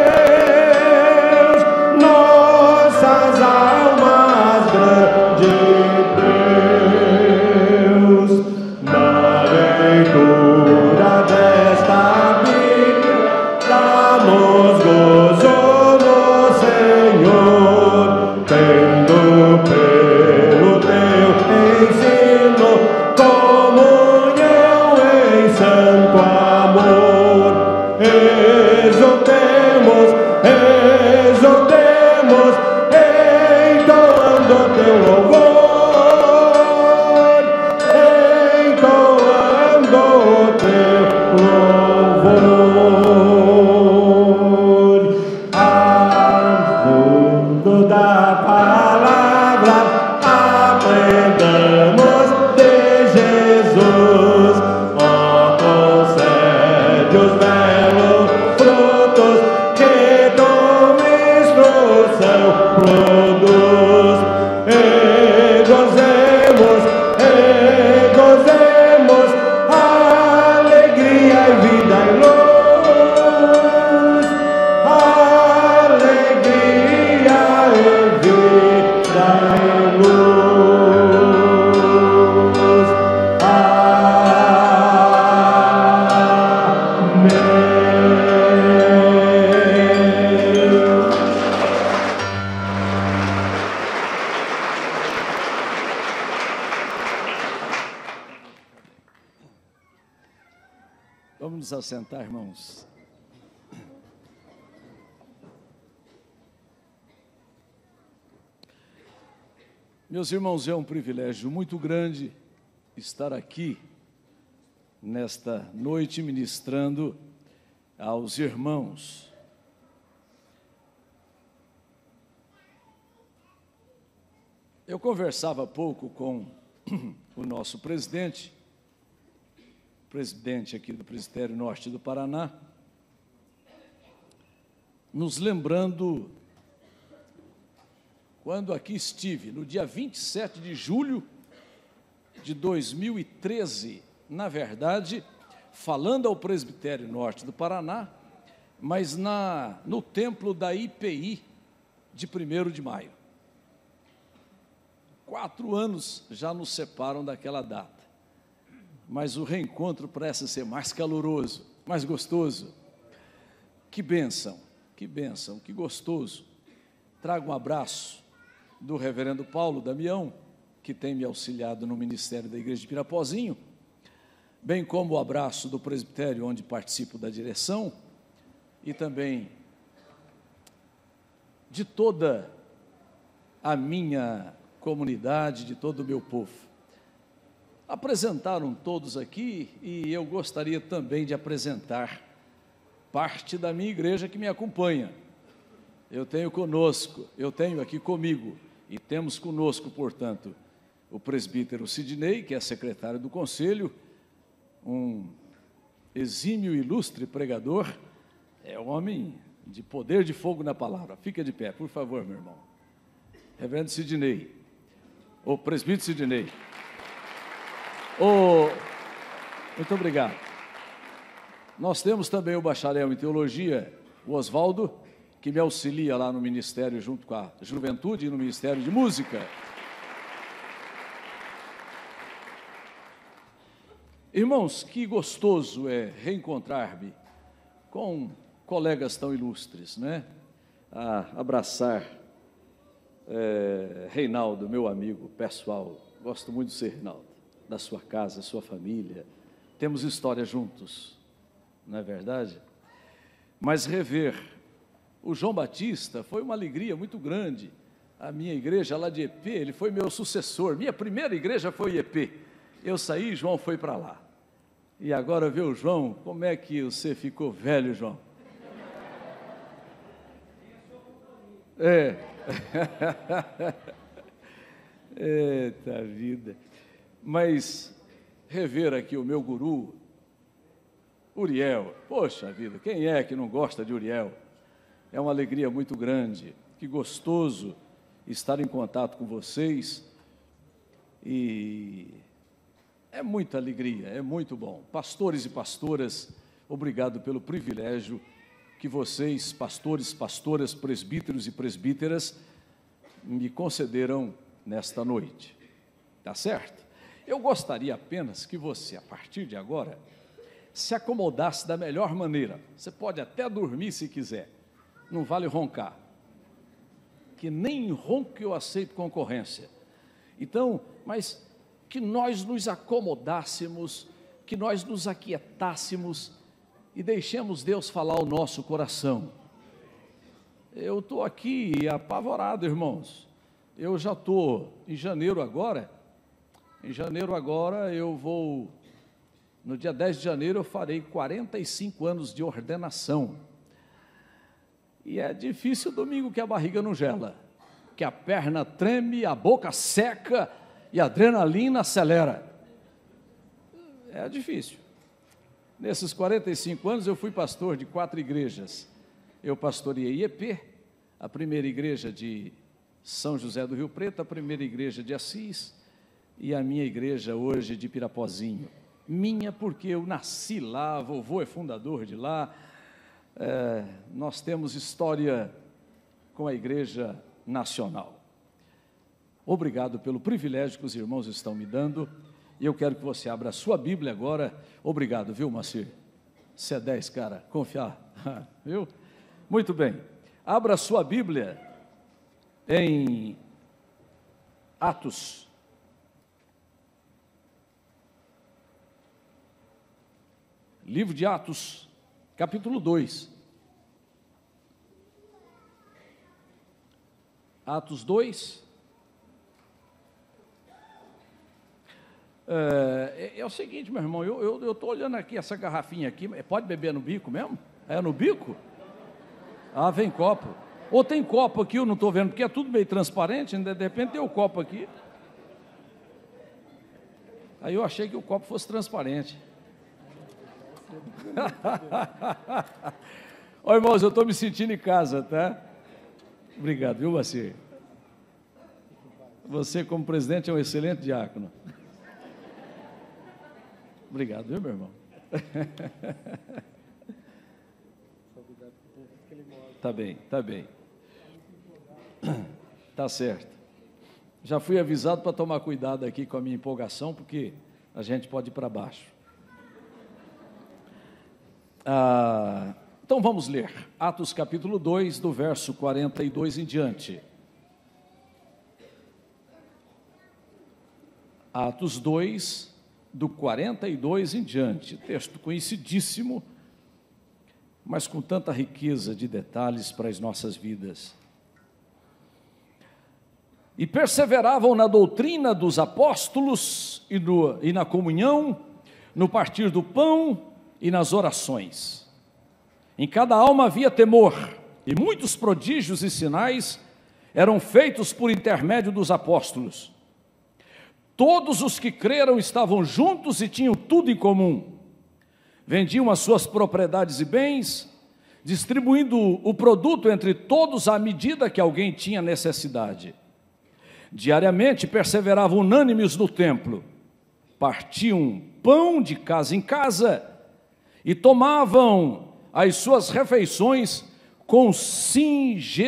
Vamos nos assentar, irmãos. Meus irmãos, é um privilégio muito grande estar aqui nesta noite ministrando aos irmãos. Eu conversava há pouco com o nosso presidente aqui do Presbitério Norte do Paraná, nos lembrando quando aqui estive, no dia 27 de julho de 2013, na verdade, falando ao Presbitério Norte do Paraná, mas no templo da IPI de 1º de maio. 4 anos já nos separam daquela data, mas o reencontro parece ser mais caloroso, mais gostoso. Que bênção, que gostoso. Trago um abraço do reverendo Paulo Damião, que tem me auxiliado no ministério da Igreja de Pirapozinho, bem como o abraço do presbitério, onde participo da direção, e também de toda a minha comunidade, de todo o meu povo. Apresentaram todos aqui e eu gostaria também de apresentar parte da minha igreja que me acompanha. Eu tenho aqui comigo, e temos conosco, portanto, o presbítero Sidney, que é secretário do conselho, um exímio e ilustre pregador, é um homem de poder de fogo na palavra. Fica de pé, por favor, meu irmão. Reverendo Sidney, o presbítero Sidney. Muito obrigado. Nós temos também o bacharel em teologia, o Oswaldo, que me auxilia lá no ministério junto com a juventude e no ministério de música. Irmãos, que gostoso é reencontrar-me com colegas tão ilustres, né? Abraçar Reinaldo, meu amigo pessoal, gosto muito de ser Reinaldo, da sua casa, sua família, temos história juntos, não é verdade? Mas rever o João Batista foi uma alegria muito grande. A minha igreja lá de EP, ele foi meu sucessor, minha primeira igreja foi EP, eu saí, João foi para lá, e agora ver o João, como é que você ficou velho, João? Eita vida. Mas rever aqui o meu guru, Uriel, poxa vida, quem é que não gosta de Uriel? É uma alegria muito grande, que gostoso estar em contato com vocês, e é muita alegria, é muito bom. Pastores e pastoras, obrigado pelo privilégio que vocês, pastores, pastoras, presbíteros e presbíteras, me concederam nesta noite. Tá certo? Eu gostaria apenas que você, a partir de agora, se acomodasse da melhor maneira. Você pode até dormir se quiser, não vale roncar, que nem ronco eu aceito concorrência. Então, mas que nós nos acomodássemos, que nós nos aquietássemos e deixemos Deus falar ao nosso coração. Eu estou aqui apavorado, irmãos. Eu já estou em janeiro agora. Em janeiro agora eu vou, no dia 10 de janeiro eu farei 45 anos de ordenação. E é difícil domingo que a barriga não gela, que a perna treme, a boca seca e a adrenalina acelera. É difícil. Nesses 45 anos eu fui pastor de 4 igrejas. Eu pastoreei EP, a primeira igreja de São José do Rio Preto, a primeira igreja de Assis e a minha igreja hoje de Pirapozinho. Minha porque eu nasci lá, vovô é fundador de lá. Nós temos história com a Igreja Nacional. Obrigado pelo privilégio que os irmãos estão me dando, e eu quero que você abra a sua Bíblia agora. Obrigado, viu, Macir? Você é 10, cara, confiar, viu? Muito bem, abra a sua Bíblia em Atos. livro de Atos, capítulo 2. Atos 2. É o seguinte, meu irmão, eu estou olhando aqui, essa garrafinha aqui, pode beber no bico mesmo? É no bico? Ah, vem copo. Ou tem copo aqui, eu não estou vendo, porque é tudo meio transparente, de repente tem o copo aqui. Aí eu achei que o copo fosse transparente. Ó, irmãos, eu estou me sentindo em casa, tá? Obrigado, viu, Bacir? Você, como presidente, é um excelente diácono. Obrigado, viu, meu irmão? Tá bem, tá bem. Tá certo. Já fui avisado para tomar cuidado aqui com a minha empolgação, porque a gente pode ir para baixo. Então vamos ler Atos capítulo 2, do verso 42 em diante. Atos 2, do 42 em diante. Texto conhecidíssimo, mas com tanta riqueza de detalhes para as nossas vidas. E perseveravam na doutrina dos apóstolos e na comunhão, no partir do pão e nas orações. Em cada alma havia temor, e muitos prodígios e sinais eram feitos por intermédio dos apóstolos. Todos os que creram estavam juntos e tinham tudo em comum. Vendiam as suas propriedades e bens, distribuindo o produto entre todos à medida que alguém tinha necessidade. Diariamente perseveravam unânimes no templo, partiam pão de casa em casa e tomavam as suas refeições com singeleza.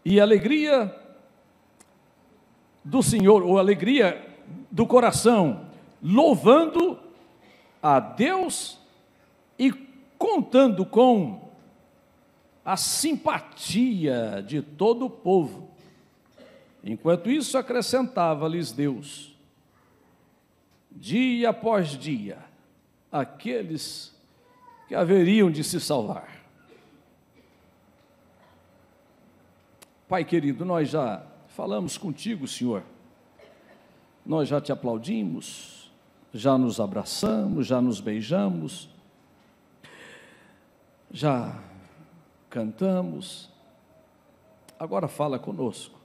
E alegria do Senhor, ou alegria do coração, louvando a Deus e contando com a simpatia de todo o povo. Enquanto isso, acrescentava-lhes Deus, dia após dia, aqueles que haveriam de se salvar. Pai querido, nós já falamos contigo, Senhor. Nós já te aplaudimos, já nos abraçamos, já nos beijamos, já cantamos. Agora fala conosco.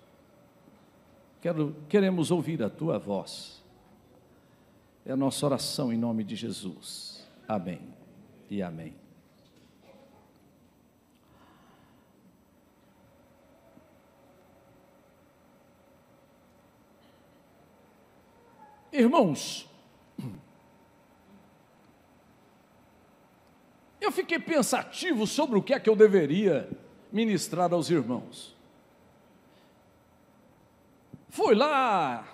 Queremos ouvir a tua voz. É a nossa oração em nome de Jesus. Amém e amém. Irmãos, eu fiquei pensativo sobre o que é que eu deveria ministrar aos irmãos. Fui lá,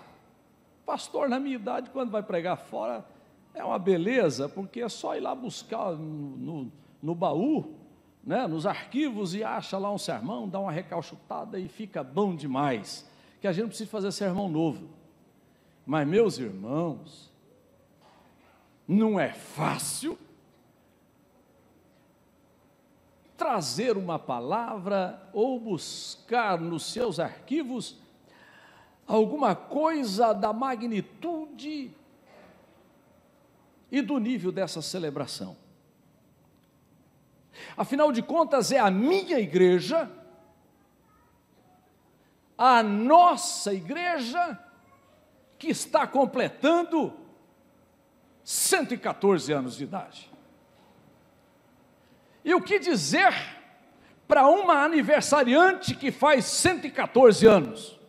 pastor, na minha idade, quando vai pregar fora, é uma beleza, porque é só ir lá buscar no baú, né, nos arquivos, e acha lá um sermão, dá uma recalchutada e fica bom demais, que a gente não precisa fazer sermão novo. Mas, meus irmãos, não é fácil trazer uma palavra ou buscar nos seus arquivos alguma coisa da magnitude e do nível dessa celebração. Afinal de contas, é a minha igreja, a nossa igreja, que está completando 114 anos de idade. E o que dizer para uma aniversariante que faz 114 anos?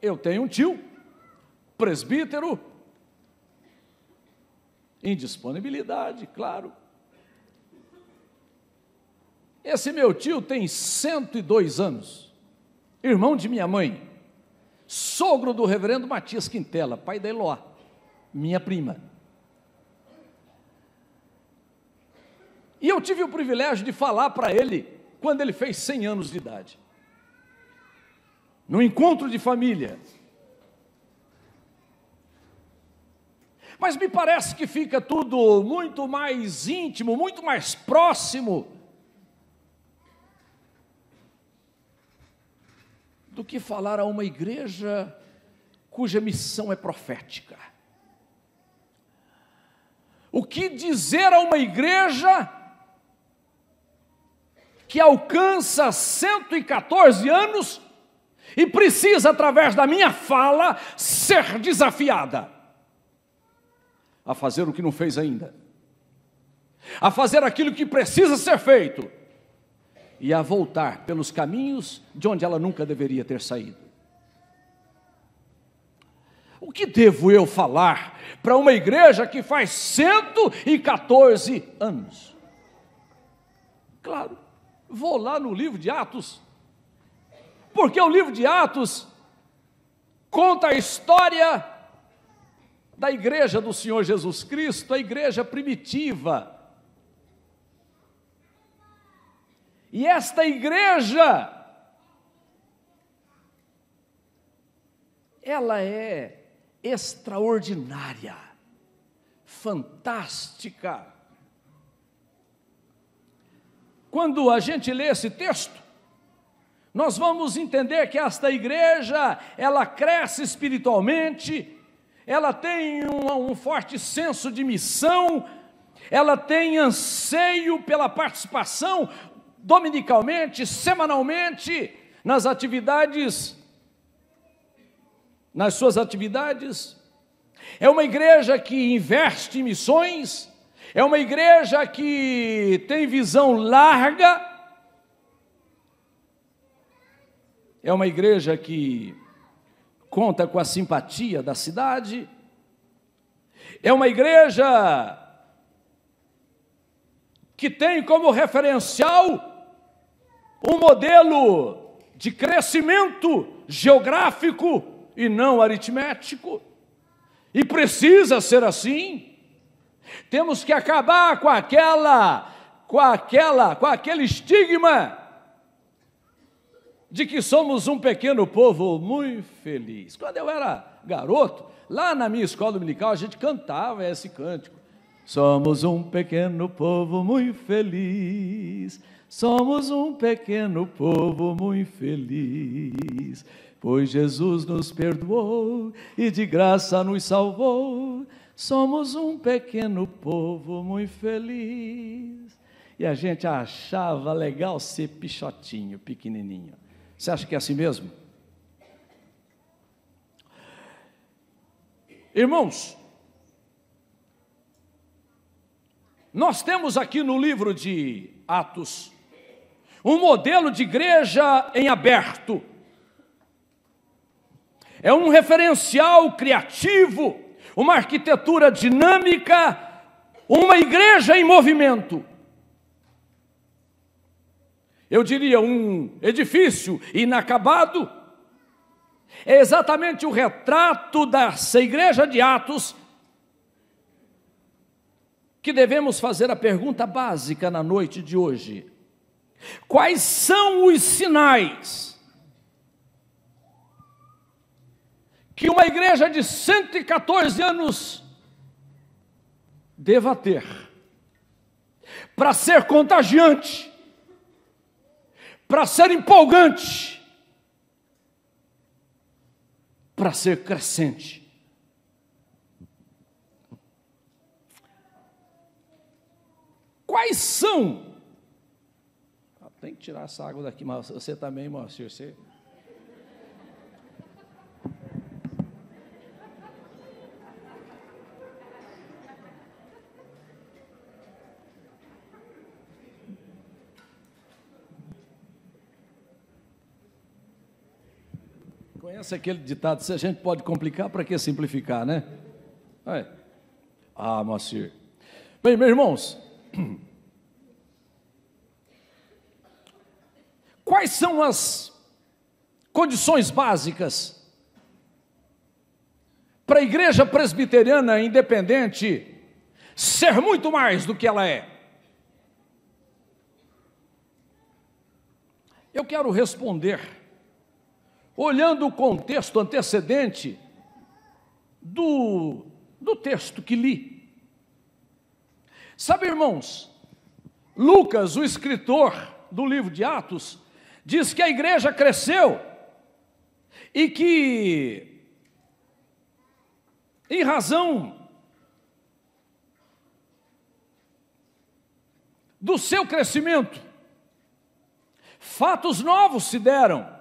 Eu tenho um tio, presbítero, em disponibilidade, claro. Esse meu tio tem 102 anos, irmão de minha mãe, sogro do reverendo Matias Quintela, pai da Eloá, minha prima. E eu tive o privilégio de falar para ele quando ele fez 100 anos de idade. no encontro de família. Mas me parece que fica tudo muito mais íntimo, muito mais próximo do que falar a uma igreja cuja missão é profética. O que dizer a uma igreja que alcança 114 anos e precisa, através da minha fala, ser desafiada a fazer o que não fez ainda, a fazer aquilo que precisa ser feito e a voltar pelos caminhos de onde ela nunca deveria ter saído. O que devo eu falar para uma igreja que faz 114 anos? Claro, vou lá no livro de Atos, porque o livro de Atos conta a história da igreja do Senhor Jesus Cristo, a igreja primitiva. E esta igreja, ela é extraordinária, fantástica. Quando a gente lê esse texto, nós vamos entender que esta igreja, ela cresce espiritualmente, ela tem um forte senso de missão, ela tem anseio pela participação dominicalmente, semanalmente, nas suas atividades. É uma igreja que investe em missões, é uma igreja que tem visão larga, é uma igreja que conta com a simpatia da cidade, é uma igreja que tem como referencial um modelo de crescimento geográfico e não aritmético, e precisa ser assim. Temos que acabar com aquele estigma de que somos um pequeno povo muito feliz. Quando eu era garoto, lá na minha escola dominical, a gente cantava esse cântico. Somos um pequeno povo muito feliz, somos um pequeno povo muito feliz, pois Jesus nos perdoou e de graça nos salvou, somos um pequeno povo muito feliz. E a gente achava legal ser pichotinho, pequenininho. Você acha que é assim mesmo? Irmãos, nós temos aqui no livro de Atos um modelo de igreja em aberto. É um referencial criativo, uma arquitetura dinâmica, uma igreja em movimento. Eu diria um edifício inacabado. É exatamente o retrato dessa igreja de Atos que devemos fazer a pergunta básica na noite de hoje. Quais são os sinais que uma igreja de 114 anos deva ter para ser contagiante, para ser empolgante, para ser crescente? Quais são? Tem que tirar essa água daqui, mas você também, Moacir, você... Conhece aquele ditado, se a gente pode complicar, para que simplificar, né? Moacir. Bem, meus irmãos, quais são as condições básicas para a igreja presbiteriana independente ser muito mais do que ela é? Eu quero responder olhando o contexto antecedente do texto que li. Sabe, irmãos, Lucas, o escritor do livro de Atos, diz que a igreja cresceu e que, em razão do seu crescimento, fatos novos se deram.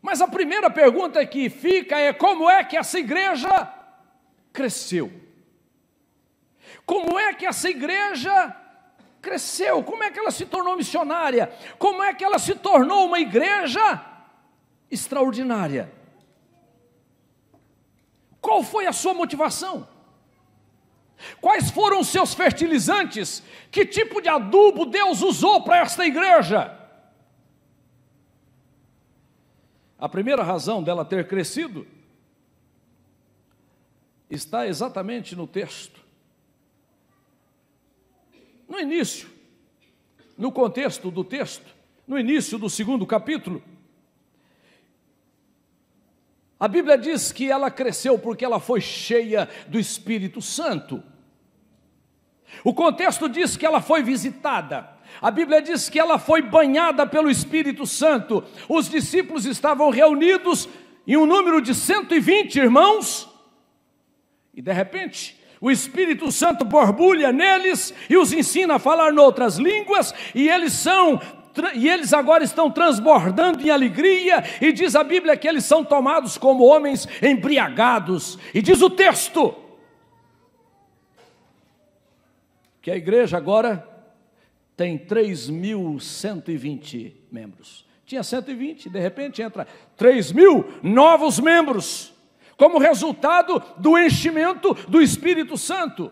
Mas a primeira pergunta que fica é: como é que essa igreja cresceu? Como é que essa igreja cresceu? Como é que ela se tornou missionária? Como é que ela se tornou uma igreja extraordinária? Qual foi a sua motivação? Quais foram os seus fertilizantes? Que tipo de adubo Deus usou para esta igreja? A primeira razão dela ter crescido está exatamente no texto. No início, no contexto do texto, no início do 2º capítulo, a Bíblia diz que ela cresceu porque ela foi cheia do Espírito Santo. O contexto diz que ela foi visitada. A Bíblia diz que ela foi banhada pelo Espírito Santo. Os discípulos estavam reunidos em um número de 120 irmãos, e de repente o Espírito Santo borbulha neles e os ensina a falar noutras línguas, e eles agora estão transbordando em alegria, e diz a Bíblia que eles são tomados como homens embriagados, e diz o texto que a igreja agora tem 3.120 membros. Tinha 120, de repente entra 3.000 novos membros, como resultado do enchimento do Espírito Santo.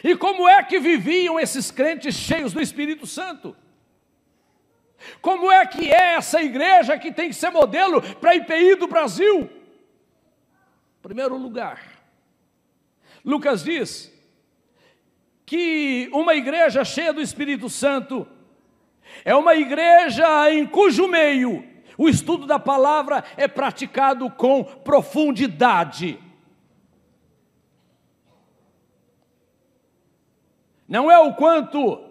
E como é que viviam esses crentes cheios do Espírito Santo? Como é que é essa igreja que tem que ser modelo para a IPI do Brasil? Em primeiro lugar, Lucas diz que uma igreja cheia do Espírito Santo é uma igreja em cujo meio o estudo da palavra é praticado com profundidade. Não é o quanto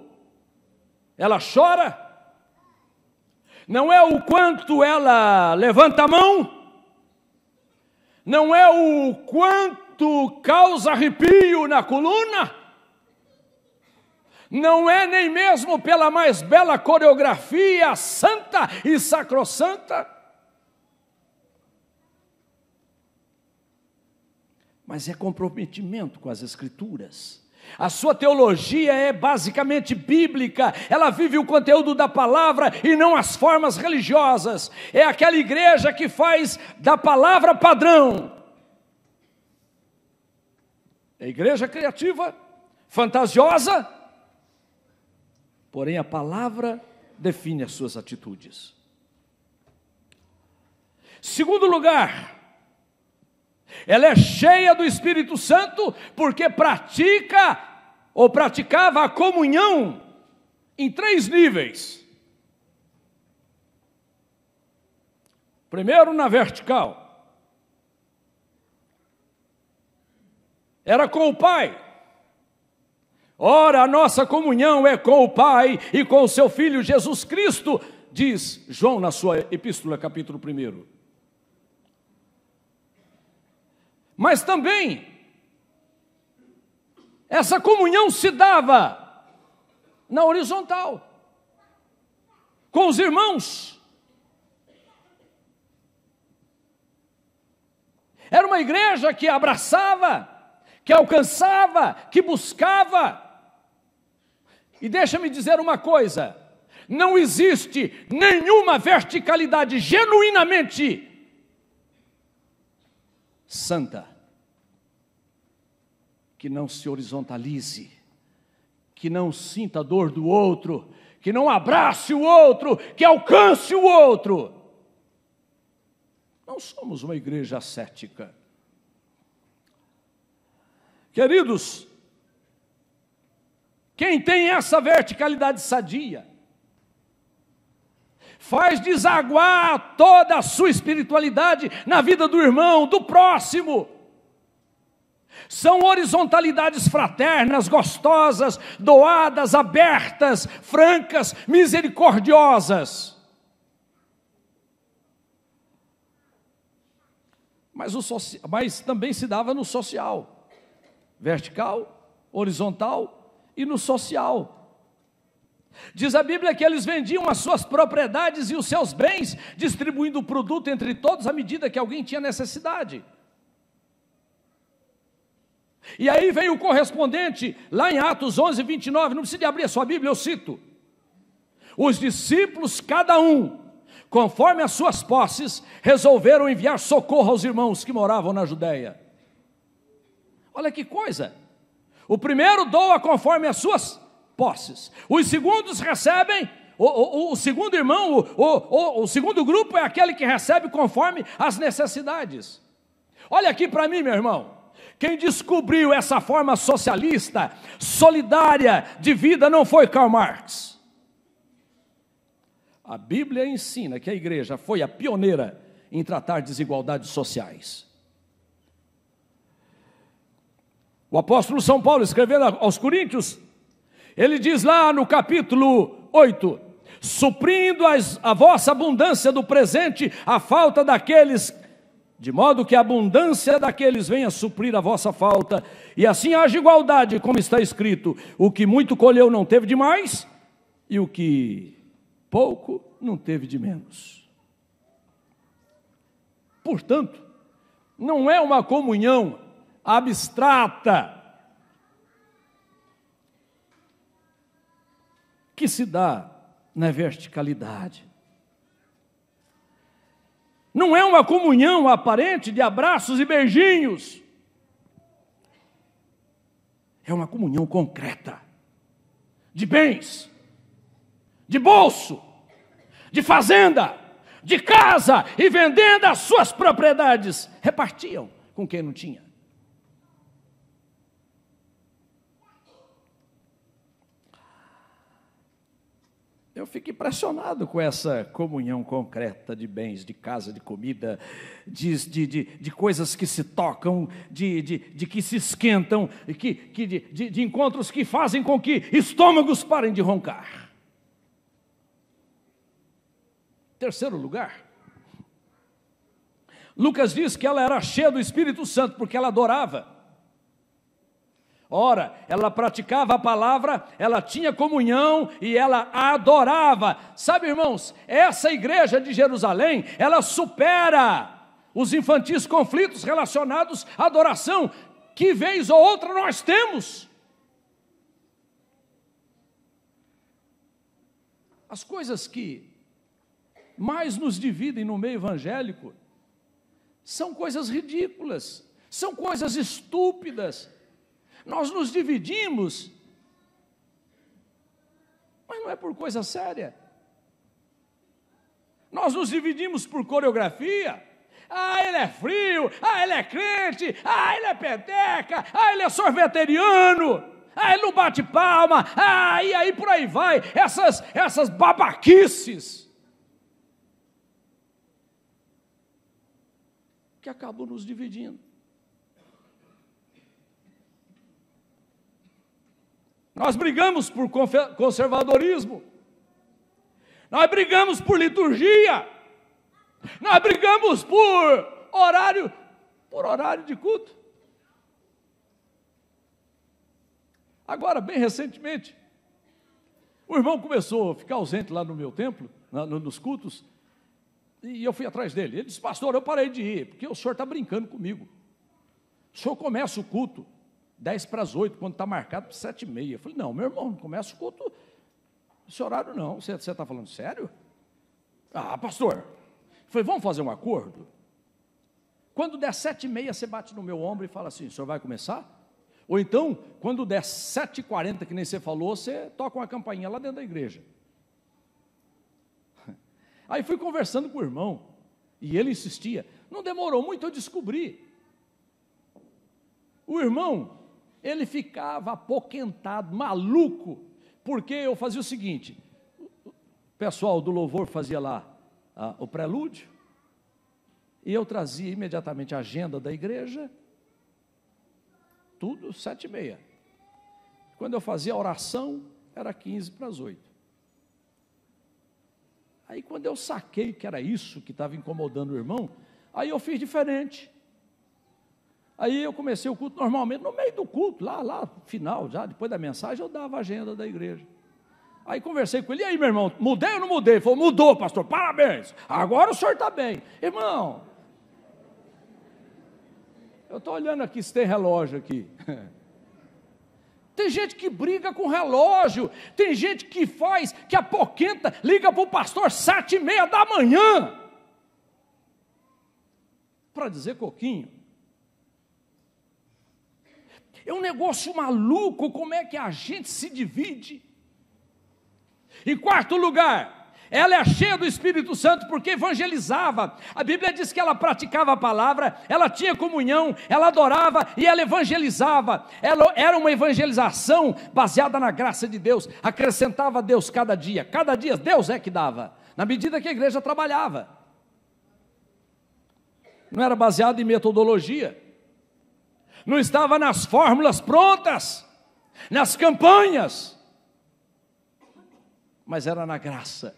ela chora, não é o quanto ela levanta a mão, não é o quanto causa arrepio na coluna, não é nem mesmo pela mais bela coreografia santa e sacrossanta, mas é comprometimento com as Escrituras. A sua teologia é basicamente bíblica, ela vive o conteúdo da palavra e não as formas religiosas. É aquela igreja que faz da palavra padrão. É igreja criativa, fantasiosa, porém a palavra define as suas atitudes. Segundo lugar, ela é cheia do Espírito Santo porque praticava a comunhão em 3 níveis. Primeiro, na vertical. Era com o Pai. Ora, a nossa comunhão é com o Pai e com o seu Filho Jesus Cristo, diz João na sua epístola, capítulo 1. Mas também, essa comunhão se dava na horizontal, com os irmãos. Era uma igreja que abraçava, que alcançava, que buscava. E deixa-me dizer uma coisa: não existe nenhuma verticalidade genuinamente santa que não se horizontalize, que não sinta a dor do outro, que não abrace o outro, que alcance o outro. Não somos uma igreja ascética. Queridos, quem tem essa verticalidade sadia, faz desaguar toda a sua espiritualidade na vida do irmão, do próximo. São horizontalidades fraternas, gostosas, doadas, abertas, francas, misericordiosas. Mas também se dava no social, vertical, horizontal e no social. Diz a Bíblia que eles vendiam as suas propriedades e os seus bens, distribuindo o produto entre todos à medida que alguém tinha necessidade. E aí vem o correspondente, lá em Atos 11, 29, não precisa de abrir a sua Bíblia, eu cito. Os discípulos, cada um, conforme as suas posses, resolveram enviar socorro aos irmãos que moravam na Judéia. Olha que coisa! O primeiro doa conforme as suas posses. Os segundos recebem, o segundo irmão, o segundo grupo é aquele que recebe conforme as necessidades. Olha aqui para mim, meu irmão. Quem descobriu essa forma socialista, solidária de vida não foi Karl Marx. A Bíblia ensina que a igreja foi a pioneira em tratar desigualdades sociais. O apóstolo São Paulo, escrevendo aos Coríntios, ele diz lá no capítulo 8, suprindo a vossa abundância do presente, a falta daqueles, de modo que a abundância daqueles venha suprir a vossa falta, e assim haja igualdade, como está escrito, o que muito colheu não teve de mais, e o que pouco não teve de menos. Portanto, não é uma comunhão abstrata que se dá na verticalidade. Não é uma comunhão aparente de abraços e beijinhos. É uma comunhão concreta, de bens, de bolso, de fazenda, de casa, e vendendo as suas propriedades, repartiam com quem não tinha. Eu fico impressionado com essa comunhão concreta de bens, de casa, de comida, de coisas que se tocam, de que se esquentam, de encontros que fazem com que estômagos parem de roncar. Terceiro lugar, Lucas diz que ela era cheia do Espírito Santo porque ela adorava. Ora, ela praticava a palavra, ela tinha comunhão e ela adorava. Sabe, irmãos, essa igreja de Jerusalém, ela supera os infantis conflitos relacionados à adoração, que vez ou outra nós temos. As coisas que mais nos dividem no meio evangélico são coisas ridículas, são coisas estúpidas. Nós nos dividimos, mas não é por coisa séria. Nós nos dividimos por coreografia. Ah, ele é frio, ah, ele é crente, ah, ele é peteca, ah, ele é sorveteriano, ah, ele não bate palma, ah, e aí por aí vai, essas babaquices que acabam nos dividindo. Nós brigamos por conservadorismo, nós brigamos por liturgia, nós brigamos por horário de culto. Agora, bem recentemente, o irmão começou a ficar ausente lá no meu templo, nos cultos, e eu fui atrás dele. Ele disse: pastor, eu parei de ir, porque o senhor está brincando comigo. O senhor começa o culto 7:50, quando está marcado para 7:30. Eu falei: não, meu irmão, não começa o culto esse horário não. Você está falando sério? Ah, pastor. Eu falei: vamos fazer um acordo? Quando der 7:30, você bate no meu ombro e fala assim: o senhor vai começar? Ou então, quando der 7:40, que nem você falou, você toca uma campainha lá dentro da igreja. Aí fui conversando com o irmão, e ele insistia. Não demorou muito, eu descobri. O irmão, ele ficava apoquentado, maluco, porque eu fazia o seguinte: O pessoal do louvor fazia lá o prelúdio, e eu trazia imediatamente a agenda da igreja, tudo 7h30. Quando eu fazia a oração, era 7:45. Aí quando eu saquei que era isso que estava incomodando o irmão, aí eu fiz diferente. Aí eu comecei o culto normalmente, no meio do culto, lá final, já depois da mensagem, eu dava a agenda da igreja. Aí conversei com ele, e aí meu irmão, mudei ou não mudei? Ele falou, mudou, pastor, parabéns, agora o senhor está bem. Irmão, eu estou olhando aqui se tem relógio aqui. Tem gente que briga com relógio, tem gente que apoquenta, liga para o pastor 7h30 da manhã, para dizer coquinho. É um negócio maluco, como é que a gente se divide. Em quarto lugar, ela é cheia do Espírito Santo porque evangelizava. A Bíblia diz que ela praticava a palavra, ela tinha comunhão, ela adorava e ela evangelizava. Ela era uma evangelização baseada na graça de Deus, acrescentava a Deus cada dia Deus é que dava, na medida que a igreja trabalhava. Não era baseado em metodologia, não estava nas fórmulas prontas, nas campanhas, mas era na graça.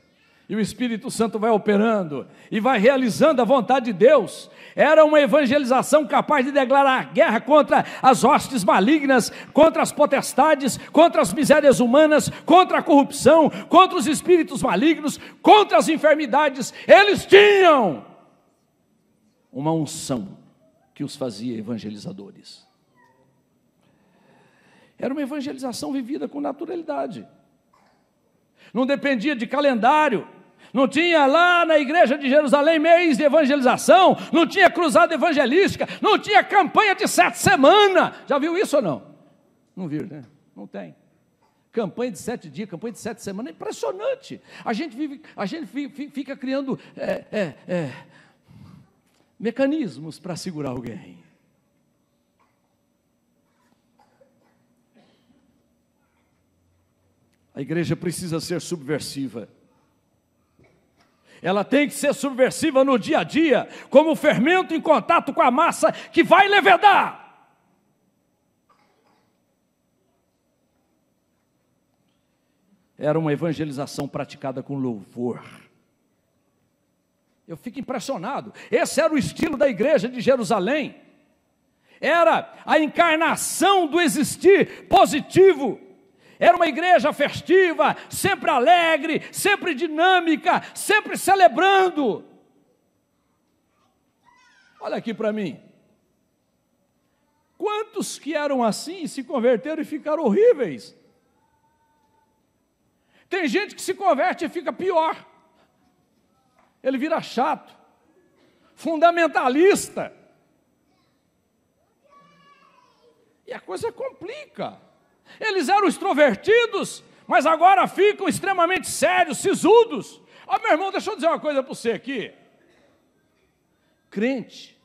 E o Espírito Santo vai operando e vai realizando a vontade de Deus. Era uma evangelização capaz de declarar guerra contra as hostes malignas, contra as potestades, contra as misérias humanas, contra a corrupção, contra os espíritos malignos, contra as enfermidades. Eles tinham uma unção que os fazia evangelizadores. Era uma evangelização vivida com naturalidade. Não dependia de calendário, não tinha lá na igreja de Jerusalém mês de evangelização, não tinha cruzada evangelística, não tinha campanha de 7 semanas. Já viu isso ou não? Não viu, né? Não tem. Campanha de 7 dias, campanha de 7 semanas, é impressionante. A gente fica criando mecanismos para segurar alguém. A igreja precisa ser subversiva. Ela tem que ser subversiva no dia a dia, como o fermento em contato com a massa que vai levedar. Era uma evangelização praticada com louvor. Eu fico impressionado. Esse era o estilo da igreja de Jerusalém. Era a encarnação do existir positivo. Era uma igreja festiva, sempre alegre, sempre dinâmica, sempre celebrando. Olha aqui para mim. Quantos que eram assim se converteram e ficaram horríveis? Tem gente que se converte e fica pior. Ele vira chato, fundamentalista. E a coisa complica. Eles eram extrovertidos, mas agora ficam extremamente sérios, sisudos. Meu irmão, deixa eu dizer uma coisa para você aqui. Crente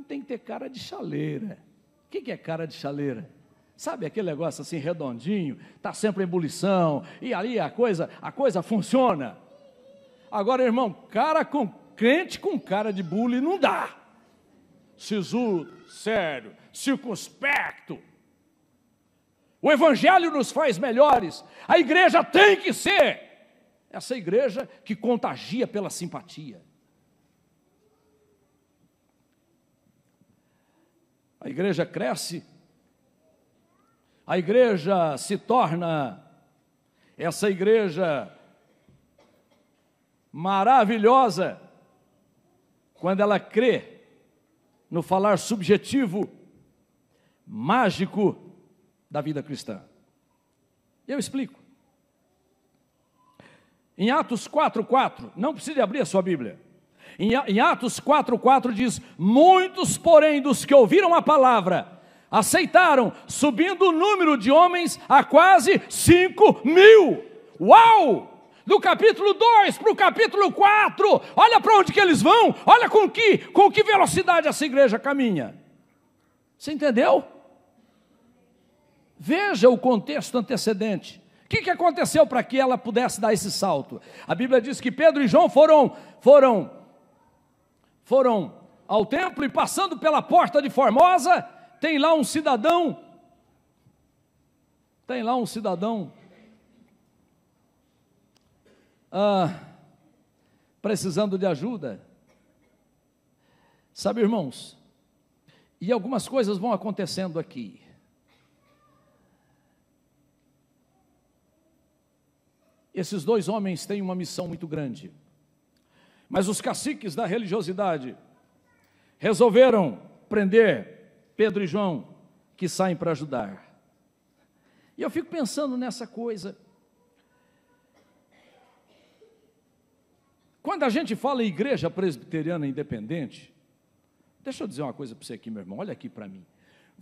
tem que ter cara de chaleira. O que é cara de chaleira? Sabe aquele negócio assim redondinho, está sempre em ebulição, e ali a coisa funciona. Agora, irmão, crente com cara de bule não dá. Sisudo, sério, circunspecto. O evangelho nos faz melhores. A igreja tem que ser essa igreja que contagia pela simpatia. A igreja cresce, a igreja se torna essa igreja maravilhosa quando ela crê no falar subjetivo, mágico da vida cristã. Eu explico. Em Atos 4:4, não precisa abrir a sua Bíblia. Em Atos 4:4 diz: muitos, porém, dos que ouviram a palavra, aceitaram, subindo o número de homens a quase 5.000. Uau! Do capítulo 2 para o capítulo 4, olha para onde que eles vão, olha com que velocidade essa igreja caminha. Você entendeu? Veja o contexto antecedente. que aconteceu para que ela pudesse dar esse salto? A Bíblia diz que Pedro e João foram ao templo e, passando pela porta de Formosa, tem lá um cidadão precisando de ajuda. Sabe, irmãos, e algumas coisas vão acontecendo aqui. Esses dois homens têm uma missão muito grande, mas os caciques da religiosidade resolveram prender Pedro e João, que saem para ajudar. E eu fico pensando nessa coisa. Quando a gente fala em igreja presbiteriana independente, deixa eu dizer uma coisa para você aqui, meu irmão, olha aqui para mim.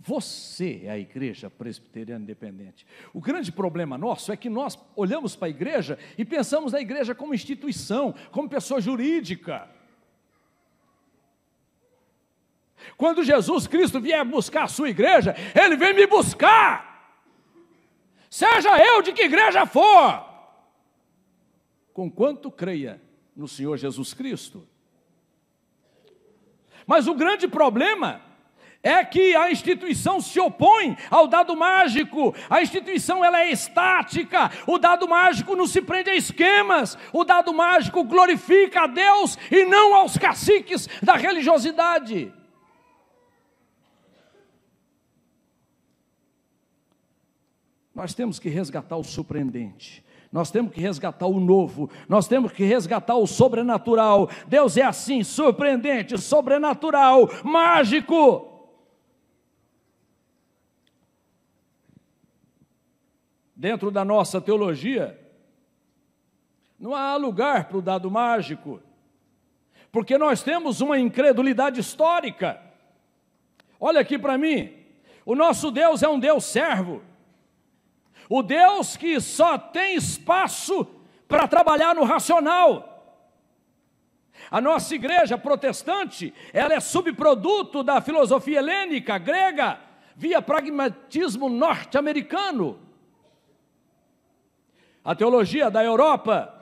Você é a igreja presbiteriana independente. O grande problema nosso é que nós olhamos para a igreja e pensamos na igreja como instituição, como pessoa jurídica. Quando Jesus Cristo vier buscar a sua igreja, Ele vem me buscar. Seja eu de que igreja for, conquanto creia no Senhor Jesus Cristo. Mas o grande problema é que a instituição se opõe ao dado mágico. A instituição, ela é estática. O dado mágico não se prende a esquemas. O dado mágico glorifica a Deus e não aos caciques da religiosidade. Nós temos que resgatar o surpreendente. Nós temos que resgatar o novo, nós temos que resgatar o sobrenatural. Deus é assim, surpreendente, sobrenatural, mágico. Dentro da nossa teologia, não há lugar para o dado mágico, porque nós temos uma incredulidade histórica. Olha aqui para mim, o nosso Deus é um Deus servo. O Deus que só tem espaço para trabalhar no racional. A nossa igreja protestante, ela é subproduto da filosofia helênica, grega, via pragmatismo norte-americano. A teologia da Europa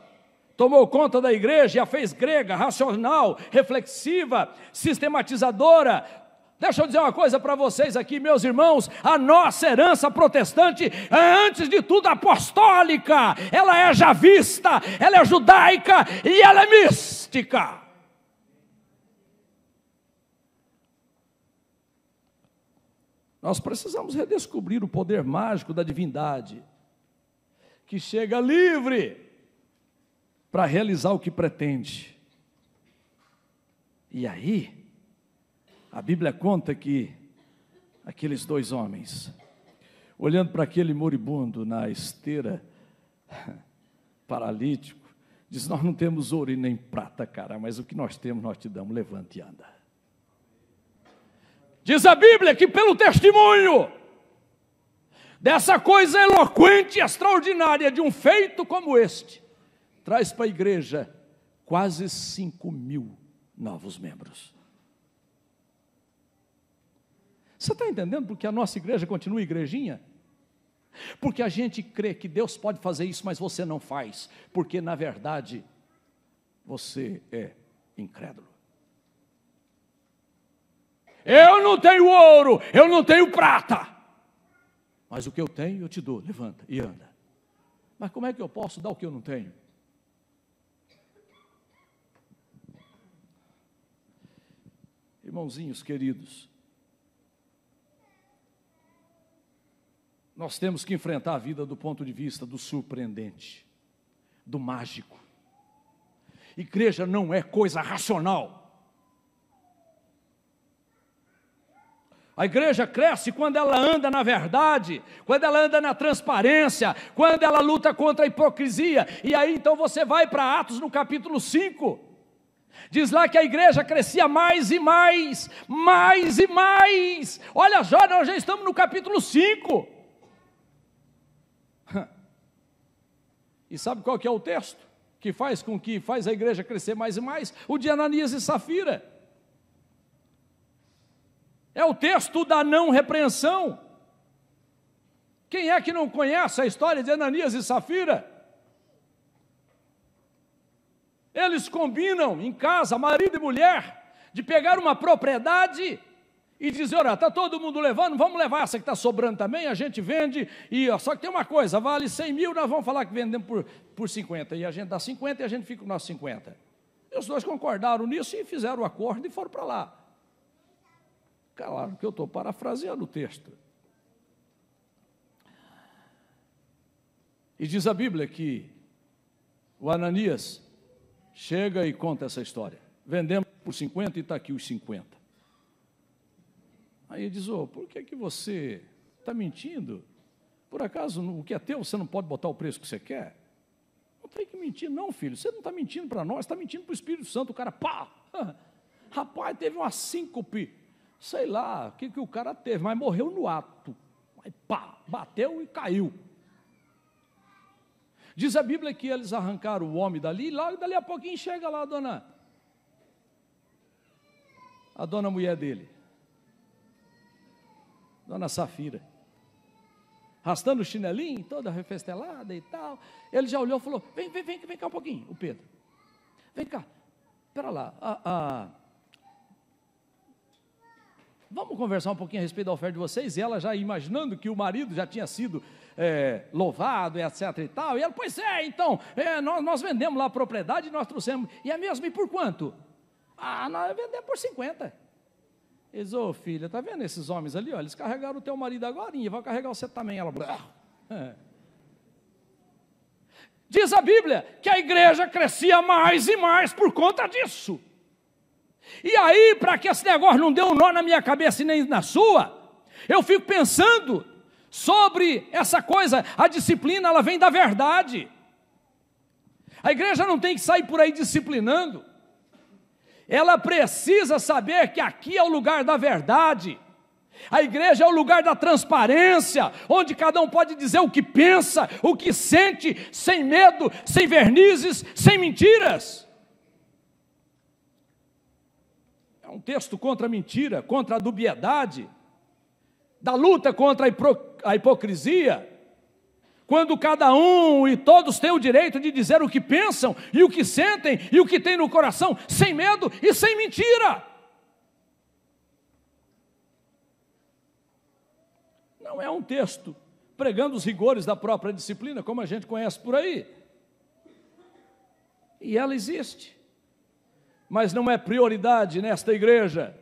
tomou conta da igreja e a fez grega, racional, reflexiva, sistematizadora. Deixa eu dizer uma coisa para vocês aqui, meus irmãos, a nossa herança protestante é, antes de tudo, apostólica, ela é javista, ela é judaica e ela é mística. Nós precisamos redescobrir o poder mágico da divindade, que chega livre para realizar o que pretende. E aí, a Bíblia conta que aqueles dois homens, olhando para aquele moribundo na esteira, paralítico, diz: nós não temos ouro e nem prata, cara, mas o que nós temos nós te damos, levante e anda. Diz a Bíblia que pelo testemunho dessa coisa eloquente e extraordinária de um feito como este, traz para a igreja quase 5.000 novos membros. Você está entendendo porque a nossa igreja continua igrejinha? Porque a gente crê que Deus pode fazer isso, mas você não faz, porque na verdade você é incrédulo. Eu não tenho ouro, eu não tenho prata, mas o que eu tenho eu te dou, levanta e anda. Mas como é que eu posso dar o que eu não tenho? Irmãozinhos queridos, nós temos que enfrentar a vida do ponto de vista do surpreendente, do mágico. Igreja não é coisa racional. A igreja cresce quando ela anda na verdade, quando ela anda na transparência, quando ela luta contra a hipocrisia. E aí então você vai para Atos no capítulo 5. Diz lá que a igreja crescia mais e mais, mais e mais. Olha só, nós já estamos no capítulo 5. E sabe qual que é o texto que faz a igreja crescer mais e mais? O de Ananias e Safira. É o texto da não repreensão. Quem é que não conhece a história de Ananias e Safira? Eles combinam em casa, marido e mulher, de pegar uma propriedade e dizer, olha, está todo mundo levando, vamos levar essa que está sobrando também, a gente vende, e só que tem uma coisa, vale 100 mil, nós vamos falar que vendemos por 50, e a gente dá 50 e a gente fica com os nossos 50. E os dois concordaram nisso e fizeram o acordo e foram para lá. Claro que eu estou parafraseando o texto. E diz a Bíblia que o Ananias chega e conta essa história. Vendemos por 50 e está aqui os 50. Aí ele diz, por que você está mentindo? Por acaso, o que é teu, você não pode botar o preço que você quer? Não tem que mentir não, filho. Você não está mentindo para nós, está mentindo para o Espírito Santo. O cara, pá! Rapaz, teve uma síncope. Sei lá o que o cara teve, mas morreu no ato. Aí, pá, bateu e caiu. Diz a Bíblia que eles arrancaram o homem dali, e logo dali a pouquinho chega lá a dona mulher dele, dona Safira, arrastando o chinelinho, toda refestelada e tal. Ele já olhou e falou, vem cá um pouquinho, o Pedro, vem cá, espera lá, vamos conversar um pouquinho a respeito da oferta de vocês. E ela já imaginando que o marido já tinha sido louvado, etc e tal. E ela, pois então, nós vendemos lá a propriedade e nós trouxemos. E é mesmo, e por quanto? Nós vendemos por 50. Eles, filha, tá vendo esses homens ali? Eles carregaram o teu marido agora e vão carregar você também. Ela, Diz a Bíblia que a igreja crescia mais e mais por conta disso. E aí, para que esse negócio não dê um nó na minha cabeça e nem na sua, eu fico pensando sobre essa coisa. A disciplina, ela vem da verdade. A igreja não tem que sair por aí disciplinando. Ela precisa saber que aqui é o lugar da verdade. A igreja é o lugar da transparência, onde cada um pode dizer o que pensa, o que sente, sem medo, sem vernizes, sem mentiras. É um texto contra a mentira, contra a dubiedade, da luta contra a hipocrisia, quando cada um e todos têm o direito de dizer o que pensam, e o que sentem, e o que têm no coração, sem medo e sem mentira. Não é um texto pregando os rigores da própria disciplina, como a gente conhece por aí. E ela existe. Mas não é prioridade nesta igreja.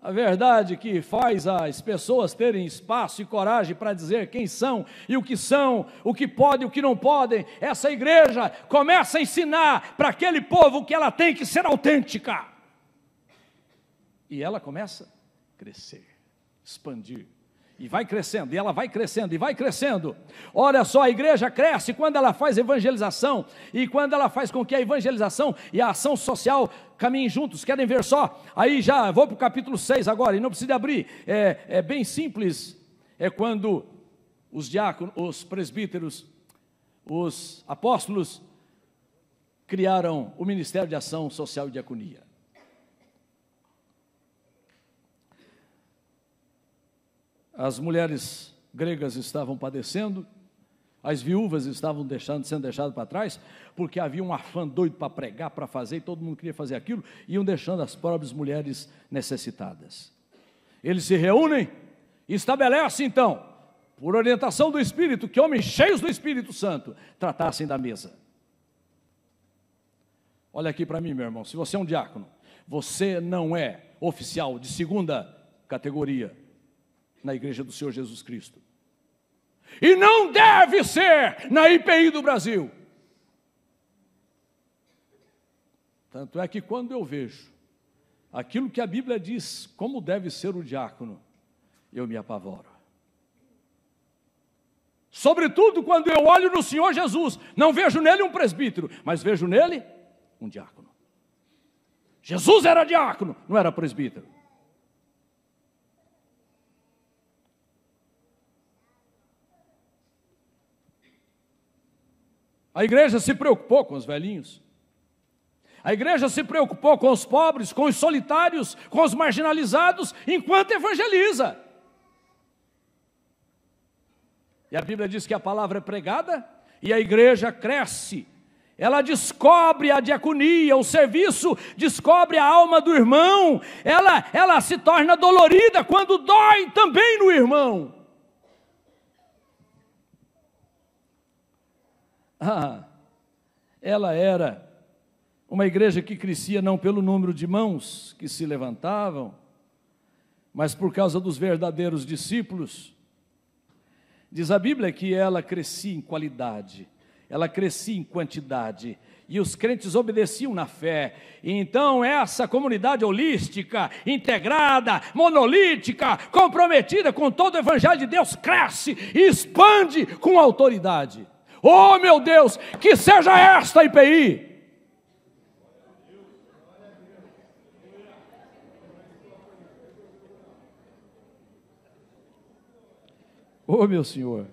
A verdade que faz as pessoas terem espaço e coragem para dizer quem são, o que podem e o que não podem. Essa igreja começa a ensinar para aquele povo que ela tem que ser autêntica. E ela começa a crescer, expandir. E vai crescendo, e ela vai crescendo, e vai crescendo. Olha só, a igreja cresce quando ela faz evangelização, e quando ela faz com que a evangelização e a ação social caminhem juntos. Querem ver só? Aí já vou para o capítulo 6 agora, e não precisa abrir, é bem simples. É quando os diáconos, os presbíteros, os apóstolos criaram o Ministério de Ação Social e Diaconia. As mulheres gregas estavam padecendo, as viúvas estavam sendo deixadas para trás, porque havia um afã doido para pregar, para fazer, e todo mundo queria fazer aquilo, e iam deixando as pobres mulheres necessitadas. Eles se reúnem e estabelecem então, por orientação do Espírito, que homens cheios do Espírito Santo tratassem da mesa. Olha aqui para mim, meu irmão, se você é um diácono, você não é oficial de segunda categoria na igreja do Senhor Jesus Cristo. E não deve ser na IPI do Brasil. Tanto é que quando eu vejo aquilo que a Bíblia diz, como deve ser o diácono, eu me apavoro. Sobretudo quando eu olho no Senhor Jesus, não vejo nele um presbítero, mas vejo nele um diácono. Jesus era diácono, não era presbítero. A igreja se preocupou com os velhinhos. A igreja se preocupou com os pobres, com os solitários, com os marginalizados, enquanto evangeliza. E a Bíblia diz que a palavra é pregada e a igreja cresce. Ela descobre a diaconia, o serviço, descobre a alma do irmão. Ela se torna dolorida quando dói também no irmão. Ela era uma igreja que crescia não pelo número de mãos que se levantavam, mas por causa dos verdadeiros discípulos. Diz a Bíblia que ela crescia em qualidade, ela crescia em quantidade, e os crentes obedeciam na fé. E então essa comunidade holística, integrada, monolítica, comprometida com todo o evangelho de Deus, cresce e expande com autoridade. Oh meu Deus, que seja esta a IPI! Oh meu Senhor,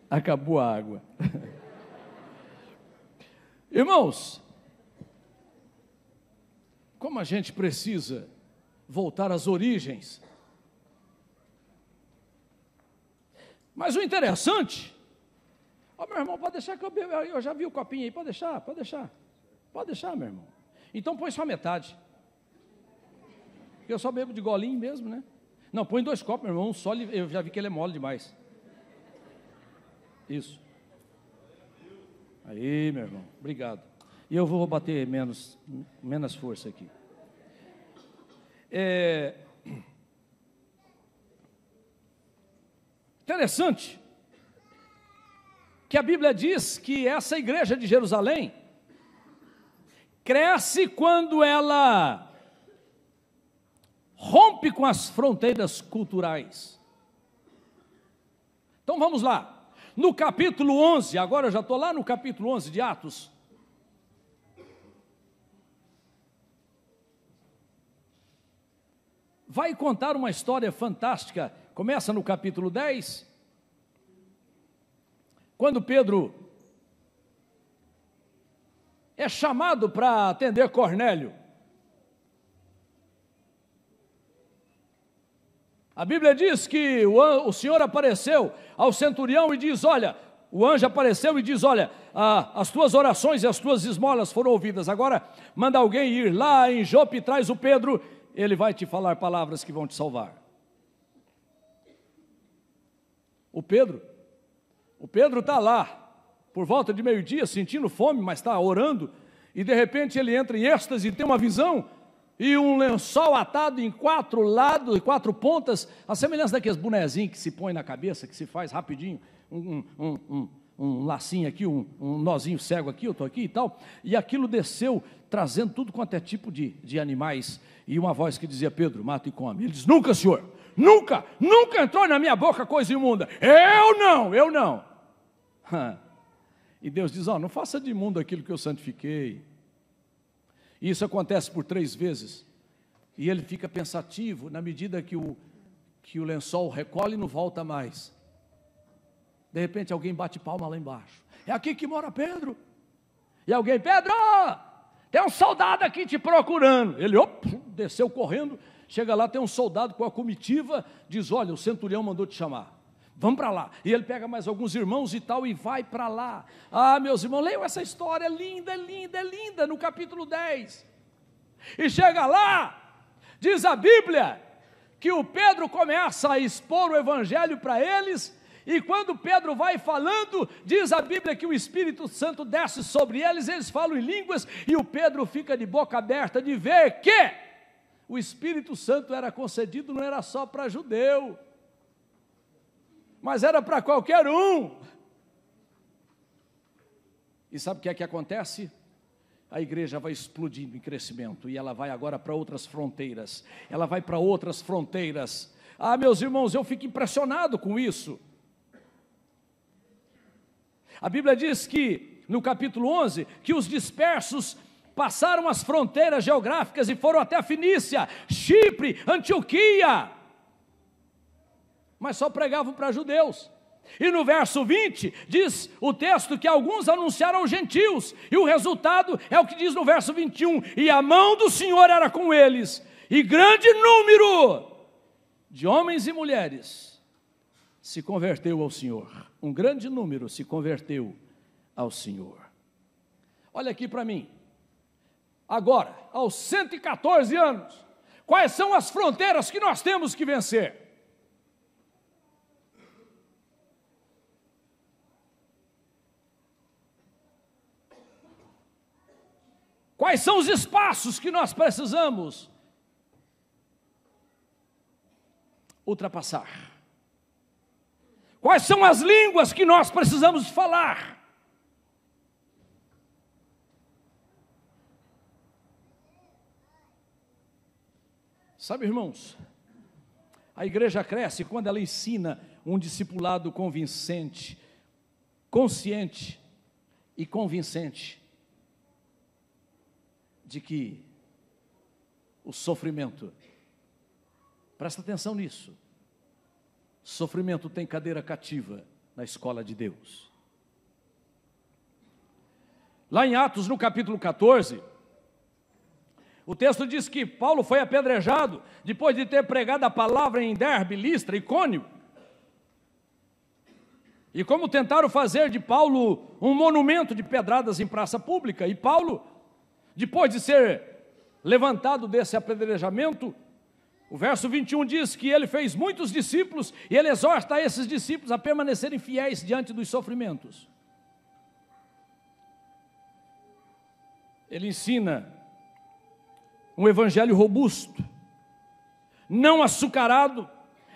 acabou a água. Irmãos, como a gente precisa voltar às origens. Mas o interessante, meu irmão, pode deixar que eu já vi o copinho aí, pode deixar, meu irmão. Então põe só metade, porque eu só bebo de golinho mesmo, né? Não, põe 2 copos, meu irmão, um só, eu já vi que ele é mole demais. Isso. Aí, meu irmão, obrigado. E eu vou bater menos força aqui. Interessante que a Bíblia diz que essa igreja de Jerusalém cresce quando ela rompe com as fronteiras culturais. Então vamos lá, no capítulo 11, agora eu já estou lá no capítulo 11 de Atos. Vai contar uma história fantástica, começa no capítulo 10, quando Pedro é chamado para atender Cornélio. A Bíblia diz que o Senhor apareceu ao centurião e diz, olha, o anjo apareceu e diz, olha, as tuas orações e as tuas esmolas foram ouvidas, agora manda alguém ir lá em Jope, traz o Pedro, ele vai te falar palavras que vão te salvar. O Pedro está lá, por volta de meio-dia, sentindo fome, mas está orando, e de repente ele entra em êxtase e tem uma visão, e um lençol atado em 4 lados, 4 pontas, a semelhança daqueles bonezinhos que se põe na cabeça, que se faz rapidinho, um lacinho aqui, um nozinho cego aqui, eu estou aqui e tal, e aquilo desceu, trazendo tudo quanto é tipo de animais, e uma voz que dizia, Pedro, mata e come. Ele diz, nunca, Senhor, nunca entrou na minha boca coisa imunda, eu não. E Deus diz, não faça de imundo aquilo que eu santifiquei. E isso acontece por 3 vezes, e ele fica pensativo, na medida que o lençol recolhe e não volta mais. De repente alguém bate palma lá embaixo, é aqui que mora Pedro, e alguém, Pedro, tem um soldado aqui te procurando. Ele desceu correndo, chega lá, tem um soldado com a comitiva, diz, olha, o centurião mandou te chamar, vamos para lá. E ele pega mais alguns irmãos e tal, e vai para lá. Meus irmãos, leiam essa história linda, no capítulo 10. E chega lá, diz a Bíblia, que o Pedro começa a expor o evangelho para eles, e quando Pedro vai falando, diz a Bíblia que o Espírito Santo desce sobre eles, eles falam em línguas, e o Pedro fica de boca aberta de ver que o Espírito Santo era concedido, não era só para judeu, mas era para qualquer um. E sabe o que é que acontece? A igreja vai explodindo em crescimento, e ela vai agora para outras fronteiras, meus irmãos, eu fico impressionado com isso. A Bíblia diz que, no capítulo 11, que os dispersos passaram as fronteiras geográficas e foram até a Fenícia, Chipre, Antioquia, mas só pregavam para judeus. E no verso 20, diz o texto que alguns anunciaram aos gentios, e o resultado é o que diz no verso 21, e a mão do Senhor era com eles, e grande número de homens e mulheres se converteu ao Senhor. Um grande número se converteu ao Senhor. Olha aqui para mim. Agora, aos 114 anos, quais são as fronteiras que nós temos que vencer? Quais são os espaços que nós precisamos ultrapassar? Quais são as línguas que nós precisamos falar? Sabe, irmãos, a igreja cresce quando ela ensina um discipulado convincente, consciente e convincente de que o sofrimento, presta atenção nisso, sofrimento tem cadeira cativa na escola de Deus. Lá em Atos, no capítulo 14, o texto diz que Paulo foi apedrejado depois de ter pregado a palavra em Derbe, Listra e Icônio. E como tentaram fazer de Paulo um monumento de pedradas em praça pública, e Paulo, depois de ser levantado desse apedrejamento, o verso 21 diz que ele fez muitos discípulos e ele exorta esses discípulos a permanecerem fiéis diante dos sofrimentos. Ele ensina um evangelho robusto, não açucarado,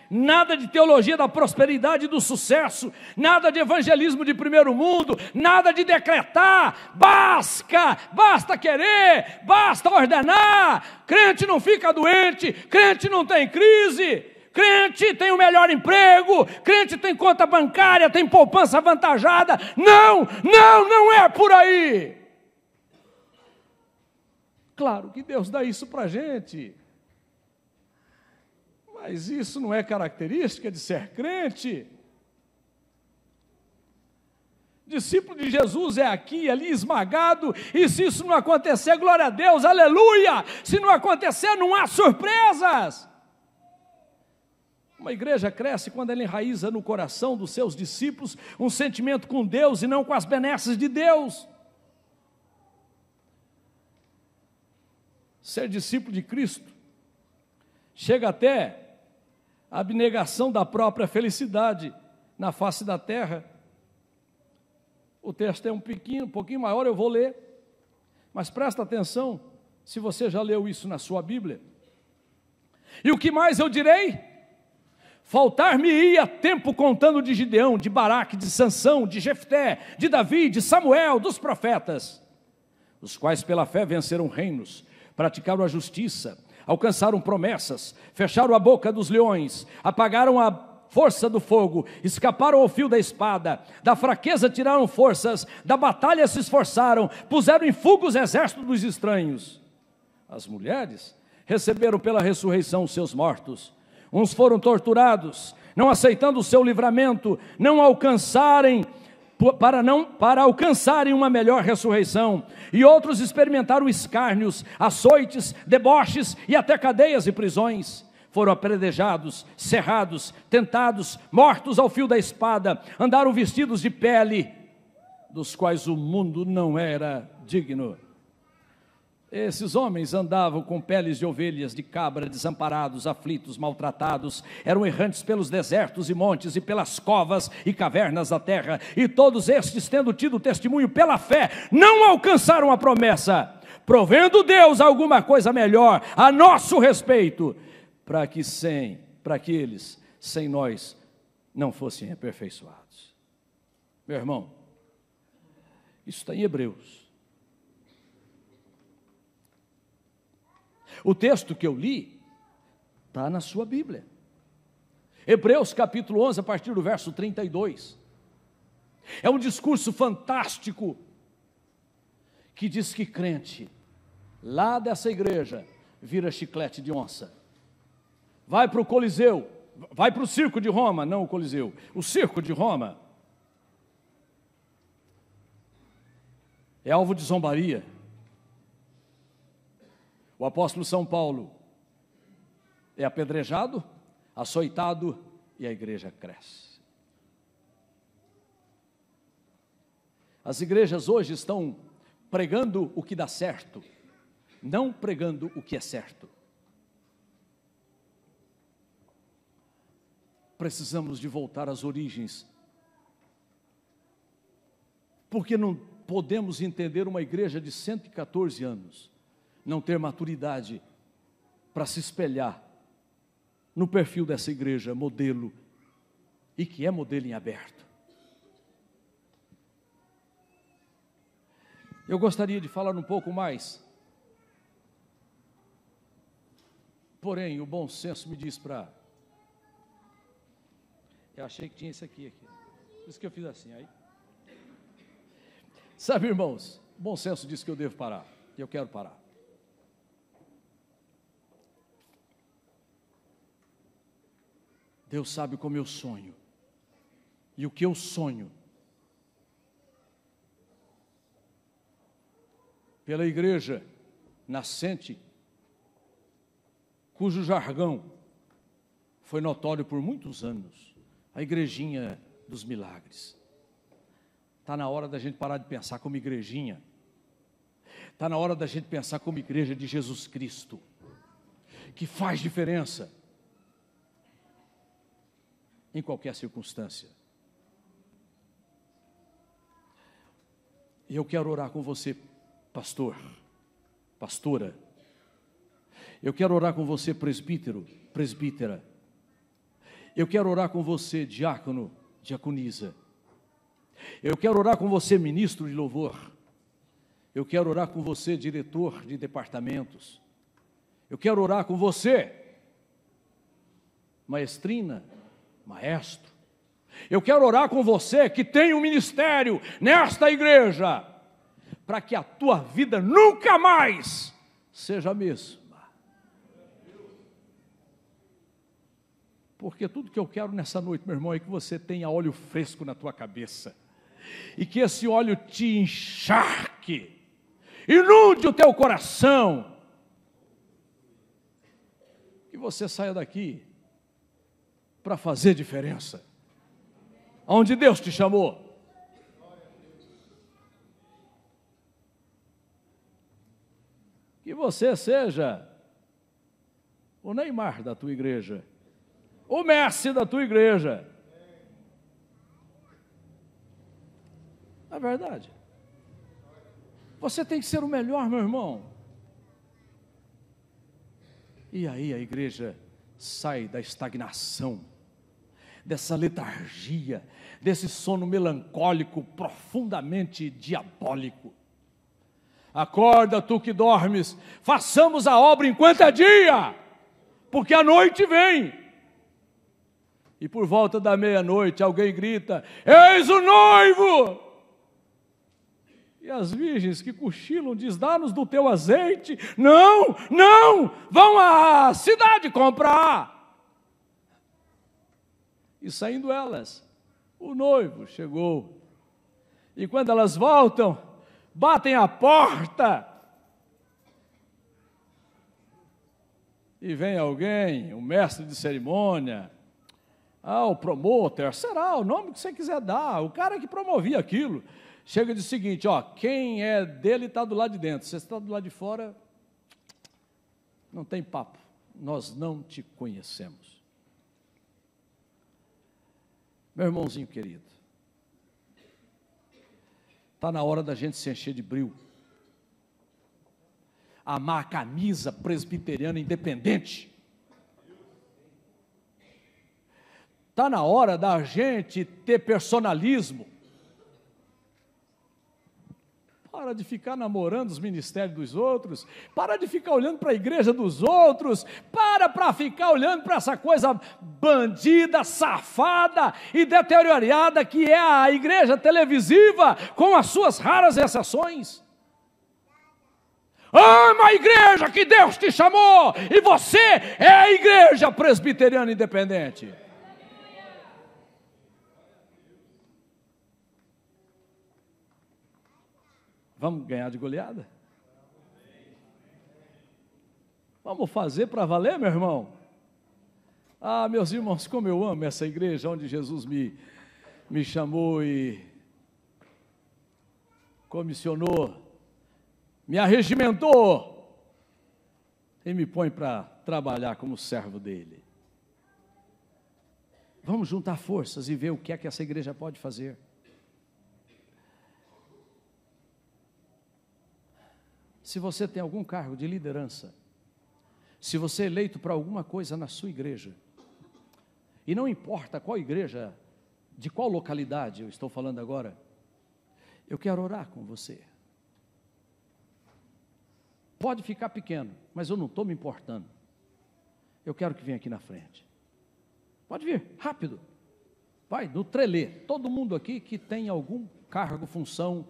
nada de teologia da prosperidade e do sucesso, nada de evangelismo de primeiro mundo, nada de decretar, basta querer, basta ordenar, crente não fica doente, crente não tem crise, crente tem o melhor emprego, crente tem conta bancária, tem poupança avantajada. Não é por aí. Claro que Deus dá isso para a gente, mas isso não é característica de ser crente. Discípulo de Jesus é aqui e ali esmagado, e se isso não acontecer, glória a Deus, aleluia! Se não acontecer, não há surpresas. Uma igreja cresce quando ela enraiza no coração dos seus discípulos um sentimento com Deus e não com as benesses de Deus. Ser discípulo de Cristo chega até a abnegação da própria felicidade na face da terra. O texto é um pouquinho maior, eu vou ler, mas presta atenção, se você já leu isso na sua Bíblia. E o que mais eu direi? Faltar-me-ia tempo contando de Gideão, de Baraque, de Sansão, de Jefté, de Davi, de Samuel, dos profetas, os quais pela fé venceram reinos, praticaram a justiça, alcançaram promessas, fecharam a boca dos leões, apagaram a força do fogo, escaparam ao fio da espada, da fraqueza tiraram forças, da batalha se esforçaram, puseram em fuga os exércitos dos estranhos. As mulheres receberam pela ressurreição os seus mortos, uns foram torturados, não aceitando o seu livramento, para alcançarem uma melhor ressurreição, e outros experimentaram escárnios, açoites, deboches e até cadeias e prisões. Foram apedrejados, cerrados, tentados, mortos ao fio da espada, andaram vestidos de pele, dos quais o mundo não era digno. Esses homens andavam com peles de ovelhas, de cabra, desamparados, aflitos, maltratados, eram errantes pelos desertos e montes e pelas covas e cavernas da terra, e todos estes, tendo tido testemunho pela fé, não alcançaram a promessa, provendo Deus alguma coisa melhor a nosso respeito, para que eles, sem nós, não fossem aperfeiçoados. Meu irmão, isso está em Hebreus. O texto que eu li está na sua Bíblia. Hebreus capítulo 11, a partir do verso 32. É um discurso fantástico que diz que crente lá dessa igreja vira chiclete de onça. Vai para o Coliseu, vai para o circo de Roma, não o Coliseu, o circo de Roma. É alvo de zombaria. O apóstolo São Paulo é apedrejado, açoitado e a igreja cresce. As igrejas hoje estão pregando o que dá certo, não pregando o que é certo. Precisamos de voltar às origens, porque não podemos entender uma igreja de 114 anos, não ter maturidade para se espelhar no perfil dessa igreja modelo, e que é modelo em aberto. Eu gostaria de falar um pouco mais, porém o bom senso me diz para... Eu achei que tinha esse aqui. Por isso que eu fiz assim, aí. Sabe, irmãos, o bom senso diz que eu devo parar, e eu quero parar. Deus sabe como eu sonho, e o que eu sonho, pela igreja nascente, cujo jargão foi notório por muitos anos, a igrejinha dos milagres. Está na hora da gente parar de pensar como igrejinha, está na hora da gente pensar como igreja de Jesus Cristo, que faz diferença em qualquer circunstância. E eu quero orar com você, pastor, pastora. Eu quero orar com você, presbítero, presbítera. Eu quero orar com você, diácono, diaconisa. Eu quero orar com você, ministro de louvor. Eu quero orar com você, diretor de departamentos. Eu quero orar com você, maestrina, maestro. Eu quero orar com você que tem um ministério nesta igreja, para que a tua vida nunca mais seja a mesma. Porque tudo que eu quero nessa noite, meu irmão, é que você tenha óleo fresco na tua cabeça, e que esse óleo te encharque, inunde o teu coração, que você saia daqui para fazer diferença, aonde Deus te chamou. Que você seja o Neymar da tua igreja, o Messi da tua igreja. É verdade. Você tem que ser o melhor, meu irmão. E aí a igreja sai da estagnação, dessa letargia, desse sono melancólico profundamente diabólico. Acorda, tu que dormes, façamos a obra enquanto é dia, porque a noite vem. E por volta da meia-noite alguém grita: eis o noivo! E as virgens que cochilam diz: dá-nos do teu azeite. Não, não, vão à cidade comprar. E saindo elas, o noivo chegou. E quando elas voltam, batem a porta. E vem alguém, um mestre de cerimônia, o promotor, será o nome que você quiser dar, o cara que promovia aquilo. Chega e diz o seguinte: quem é dele está do lado de dentro, você está do lado de fora, não tem papo, nós não te conhecemos. Meu irmãozinho querido, está na hora da gente se encher de brio, amar a camisa presbiteriana independente. Está na hora da gente ter personalismo. Para de ficar namorando os ministérios dos outros, para de ficar olhando para a igreja dos outros, para ficar olhando para essa coisa bandida, safada e deteriorada que é a igreja televisiva, com as suas raras exceções. Ama a igreja que Deus te chamou, e você é a igreja presbiteriana independente. Vamos ganhar de goleada? Vamos fazer para valer, meu irmão? Meus irmãos, como eu amo essa igreja onde Jesus me chamou, e comissionou, me arregimentou e me põe para trabalhar como servo dele. Vamos juntar forças e ver o que é que essa igreja pode fazer. Se você tem algum cargo de liderança, se você é eleito para alguma coisa na sua igreja, e não importa qual igreja, de qual localidade eu estou falando agora, eu quero orar com você. Pode ficar pequeno, mas eu não estou me importando. Eu quero que venha aqui na frente. Pode vir, rápido. Vai, no trelê. Todo mundo aqui que tem algum cargo, função,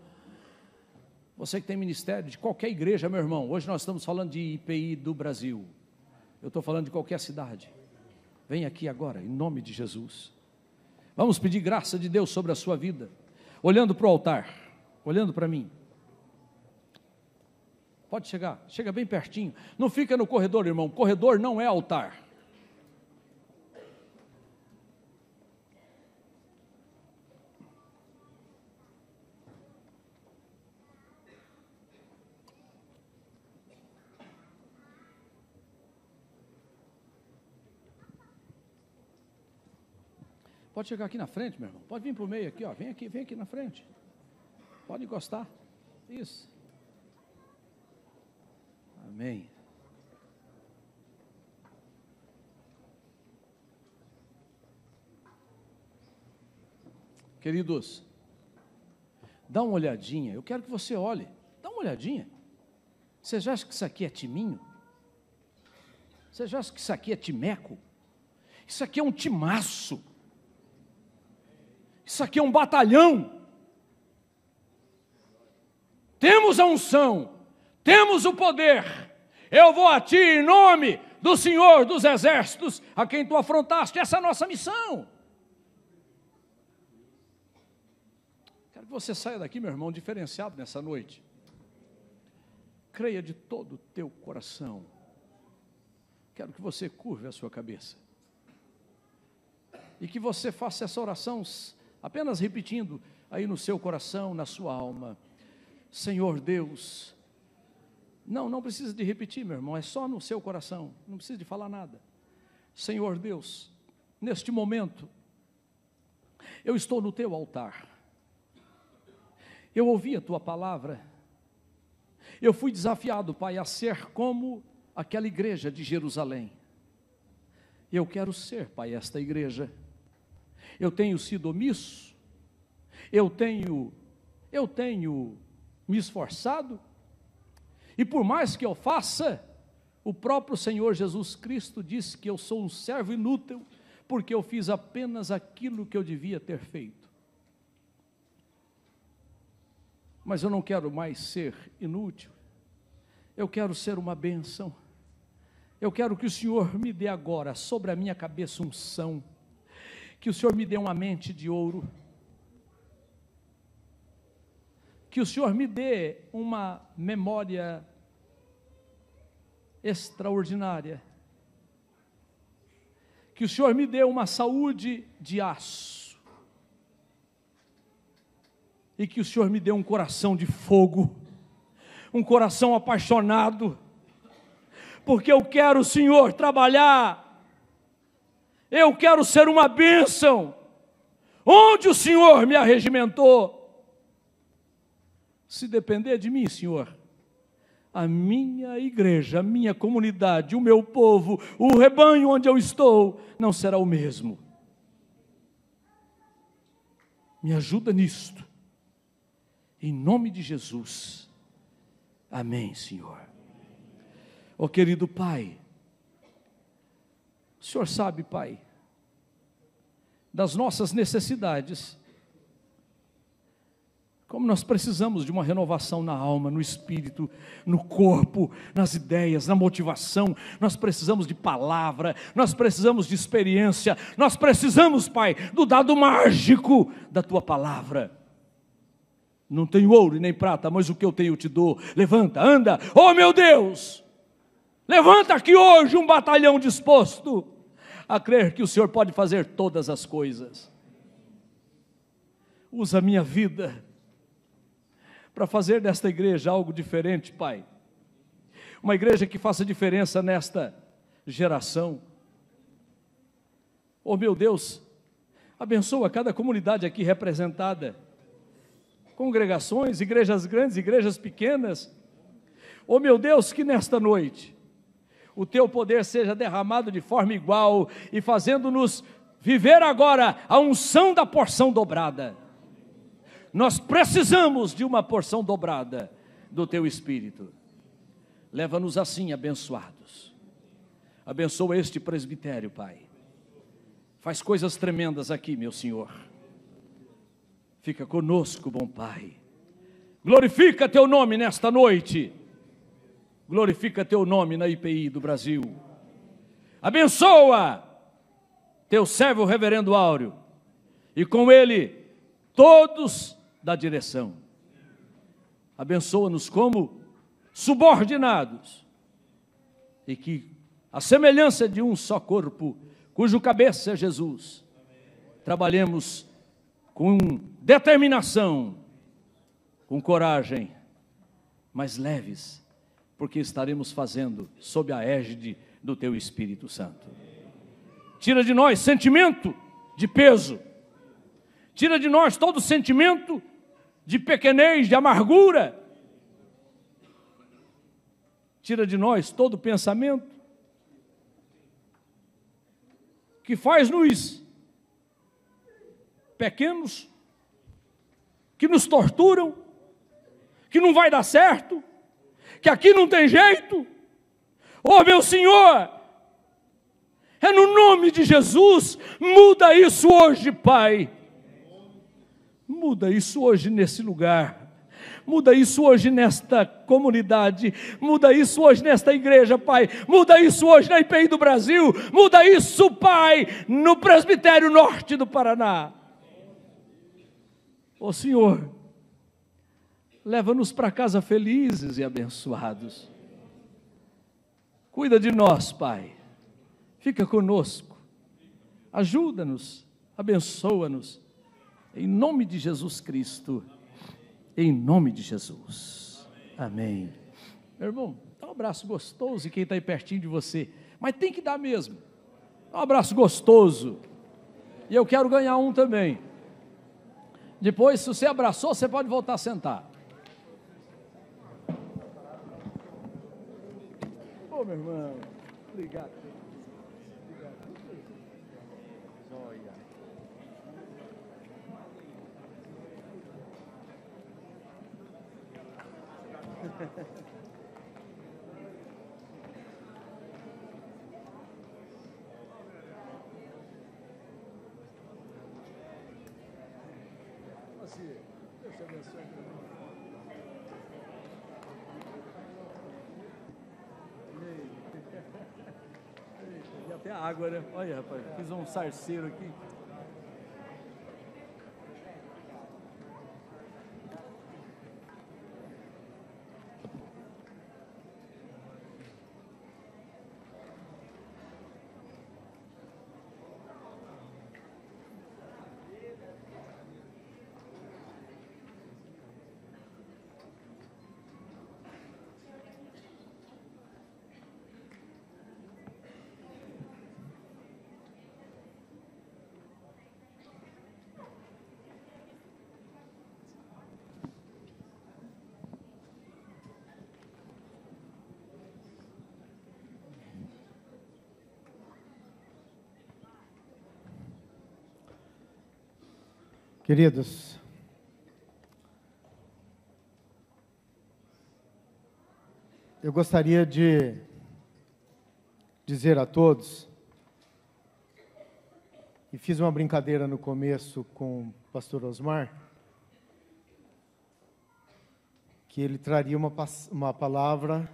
você que tem ministério de qualquer igreja, meu irmão. Hoje nós estamos falando de IPI do Brasil. Eu estou falando de qualquer cidade. Vem aqui agora, em nome de Jesus. Vamos pedir graça de Deus sobre a sua vida. Olhando para o altar, olhando para mim. Pode chegar, chega bem pertinho. Não fica no corredor, irmão. Corredor não é altar. Pode chegar aqui na frente, meu irmão. Pode vir para o meio aqui, ó. Vem aqui na frente. Pode encostar. Isso. Amém. Queridos, dá uma olhadinha. Eu quero que você olhe. Dá uma olhadinha. Você já acha que isso aqui é timinho? Você já acha que isso aqui é timeco? Isso aqui é um timaço. Isso aqui é um batalhão. Temos a unção, temos o poder. Eu vou a ti em nome do Senhor dos Exércitos, a quem tu afrontaste. Essa é a nossa missão. Quero que você saia daqui, meu irmão, diferenciado nessa noite. Creia de todo o teu coração. Quero que você curve a sua cabeça. E que você faça essa oração apenas repetindo aí no seu coração, na sua alma. Senhor Deus, não precisa de repetir, meu irmão, é só no seu coração, não precisa de falar nada. Senhor Deus, neste momento, eu estou no teu altar, eu ouvi a tua palavra, eu fui desafiado, Pai, a ser como aquela igreja de Jerusalém. Eu quero ser, Pai, esta igreja. Eu tenho sido omisso, eu tenho me esforçado, e por mais que eu faça, o próprio Senhor Jesus Cristo disse que eu sou um servo inútil, porque eu fiz apenas aquilo que eu devia ter feito. Mas eu não quero mais ser inútil, eu quero ser uma bênção. Eu quero que o Senhor me dê agora sobre a minha cabeça unção, que o Senhor me dê uma mente de ouro, que o Senhor me dê uma memória extraordinária, que o Senhor me dê uma saúde de aço, e que o Senhor me dê um coração de fogo, um coração apaixonado, porque eu quero, Senhor, trabalhar. Eu quero ser uma bênção, onde o Senhor me arregimentou. Se depender de mim, Senhor, a minha igreja, a minha comunidade, o meu povo, o rebanho onde eu estou, não será o mesmo. Me ajuda nisto, em nome de Jesus. Amém, Senhor. Ó querido Pai, o Senhor sabe, Pai, das nossas necessidades, como nós precisamos de uma renovação na alma, no espírito, no corpo, nas ideias, na motivação. Nós precisamos de palavra, nós precisamos de experiência, nós precisamos, Pai, do dado mágico da Tua palavra. Não tenho ouro e nem prata, mas o que eu tenho eu te dou. Levanta, anda, oh meu Deus, levanta aqui hoje um batalhão disposto a crer que o Senhor pode fazer todas as coisas. Usa a minha vida para fazer desta igreja algo diferente, Pai. Uma igreja que faça diferença nesta geração. Oh, meu Deus, abençoa cada comunidade aqui representada, congregações, igrejas grandes, igrejas pequenas. Oh, meu Deus, que nesta noite o Teu poder seja derramado de forma igual e fazendo-nos viver agora a unção da porção dobrada. Nós precisamos de uma porção dobrada do Teu Espírito. Leva-nos assim abençoados. Abençoa este presbitério, Pai. Faz coisas tremendas aqui, meu Senhor. Fica conosco, bom Pai. Glorifica Teu nome nesta noite. Glorifica Teu nome na IPI do Brasil. Abençoa Teu servo reverendo Áureo e com ele todos da direção. Abençoa-nos como subordinados e que a semelhança de um só corpo, cujo cabeça é Jesus, trabalhemos com determinação, com coragem, mas leves, porque estaremos fazendo sob a égide do Teu Espírito Santo. Tira de nós sentimento de peso, tira de nós todo sentimento de pequenez, de amargura, tira de nós todo pensamento que faz-nos pequenos, que nos torturam, que não vai dar certo, que aqui não tem jeito. Oh, meu Senhor, é no nome de Jesus, muda isso hoje, Pai. Muda isso hoje nesse lugar. Muda isso hoje nesta comunidade, muda isso hoje nesta igreja, Pai, muda isso hoje na IPI do Brasil, muda isso, Pai, no Presbitério Norte do Paraná. Ó Senhor, leva-nos para casa felizes e abençoados. Cuida de nós, Pai, fica conosco, ajuda-nos, abençoa-nos, em nome de Jesus Cristo. Em nome de Jesus. Amém. Meu irmão, dá um abraço gostoso em quem está aí pertinho de você. Mas tem que dar mesmo. Dá um abraço gostoso. E eu quero ganhar um também. Depois, se você abraçou, você pode voltar a sentar. Ô, meu irmão. Obrigado. Deus te abençoe. E até a água, né? Olha, rapaz, fiz um sarceiro aqui. Queridos, eu gostaria de dizer a todos, e fiz uma brincadeira no começo com o pastor Osmar, que ele traria uma palavra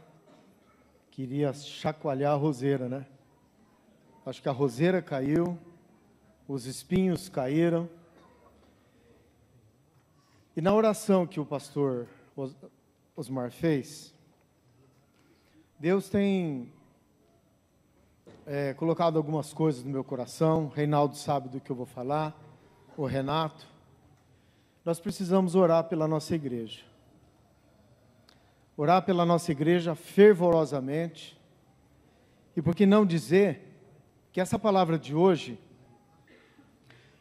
que iria chacoalhar a roseira, né? Acho que a roseira caiu, os espinhos caíram. E na oração que o pastor Osmar fez, Deus tem colocado algumas coisas no meu coração. Reinaldo sabe do que eu vou falar, o Renato. Nós precisamos orar pela nossa igreja. orar pela nossa igreja fervorosamente. E por que não dizer que essa palavra de hoje,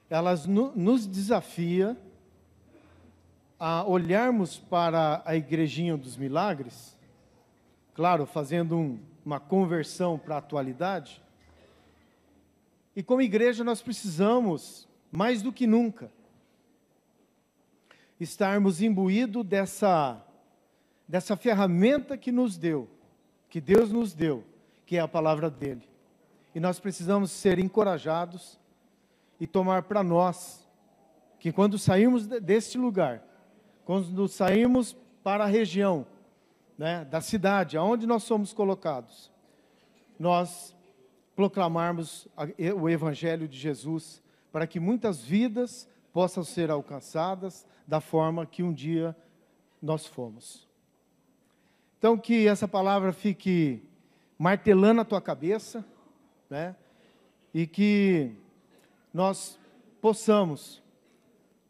ela nos desafia a olharmos para a igrejinha dos milagres, claro, fazendo uma conversão para a atualidade. E como igreja nós precisamos, mais do que nunca, estarmos imbuídos dessa ferramenta que nos deu, que Deus nos deu, que é a palavra dele. E nós precisamos ser encorajados e tomar para nós, que quando sairmos deste lugar, quando sairmos para a região, né, da cidade, aonde nós somos colocados, nós proclamarmos o Evangelho de Jesus, para que muitas vidas possam ser alcançadas da forma que um dia nós fomos. Então, que essa palavra fique martelando a tua cabeça, né? E que nós possamos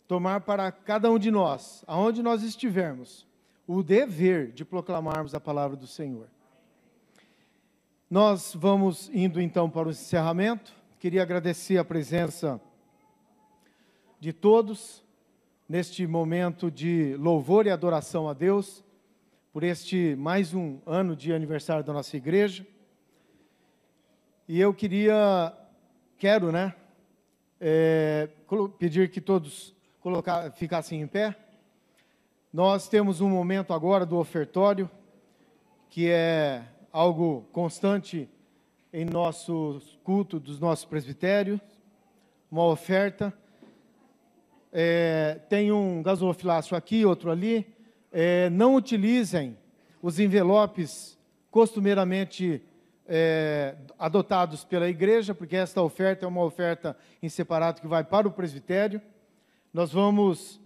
tomar para cada um de nós, aonde nós estivermos, o dever de proclamarmos a palavra do Senhor. Nós vamos indo então para o encerramento. Queria agradecer a presença de todos neste momento de louvor e adoração a Deus, por este mais um ano de aniversário da nossa igreja. E eu quero, né, pedir que todos ficassem em pé. Nós temos um momento agora do ofertório, que é algo constante em nosso culto dos nossos presbitérios, uma oferta. Tem um gasofilácio aqui, outro ali. Não utilizem os envelopes costumeiramente adotados pela igreja, porque esta oferta é uma oferta em separado que vai para o presbitério. Nós vamos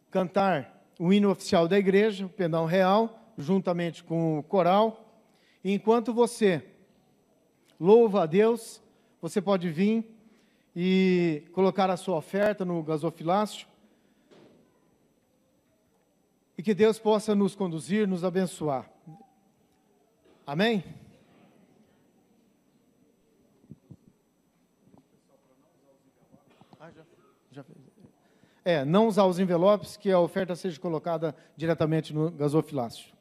cantar o hino oficial da igreja, o Pendão Real, juntamente com o coral. E enquanto você louva a Deus, você pode vir e colocar a sua oferta no gasofilácio. E que Deus possa nos conduzir, nos abençoar. Amém? Já fez. Não usar os envelopes, que a oferta seja colocada diretamente no gasofilácio.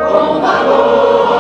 Com valor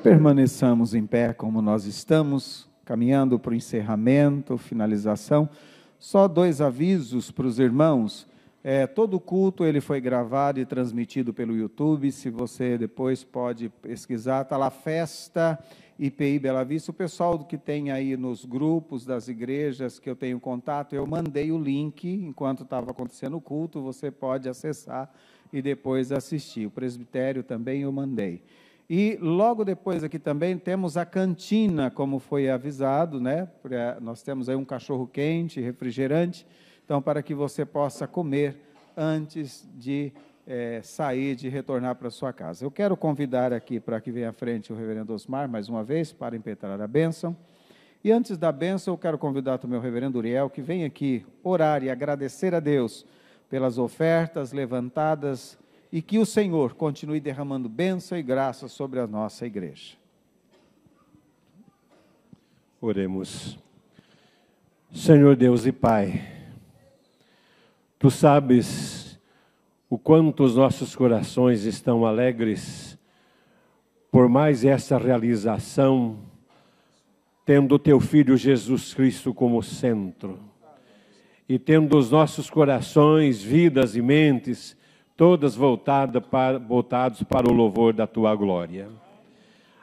Permaneçamos em pé como nós estamos, caminhando para o encerramento, finalização. Só 2 avisos para os irmãos. Todo o culto ele foi gravado e transmitido pelo YouTube. Se você depois pode pesquisar, está lá, Festa IPI Bela Vista. O pessoal que tem aí nos grupos das igrejas que eu tenho contato, eu mandei o link enquanto estava acontecendo o culto, você pode acessar e depois assistir. O presbitério também eu mandei. E logo depois aqui também temos a cantina, como foi avisado, né? Nós temos aí um cachorro quente, refrigerante, então para que você possa comer antes de sair, de retornar para a sua casa. Eu quero convidar aqui para que venha à frente o reverendo Osmar, mais uma vez, para impetrar a bênção. E antes da bênção, eu quero convidar o meu reverendo Uriel, que vem aqui orar e agradecer a Deus pelas ofertas levantadas e que o Senhor continue derramando bênção e graça sobre a nossa igreja. Oremos. Senhor Deus e Pai, Tu sabes o quanto os nossos corações estão alegres por mais essa realização, tendo o Teu Filho Jesus Cristo como centro, e tendo os nossos corações, vidas e mentes, todas voltados para o louvor da Tua glória.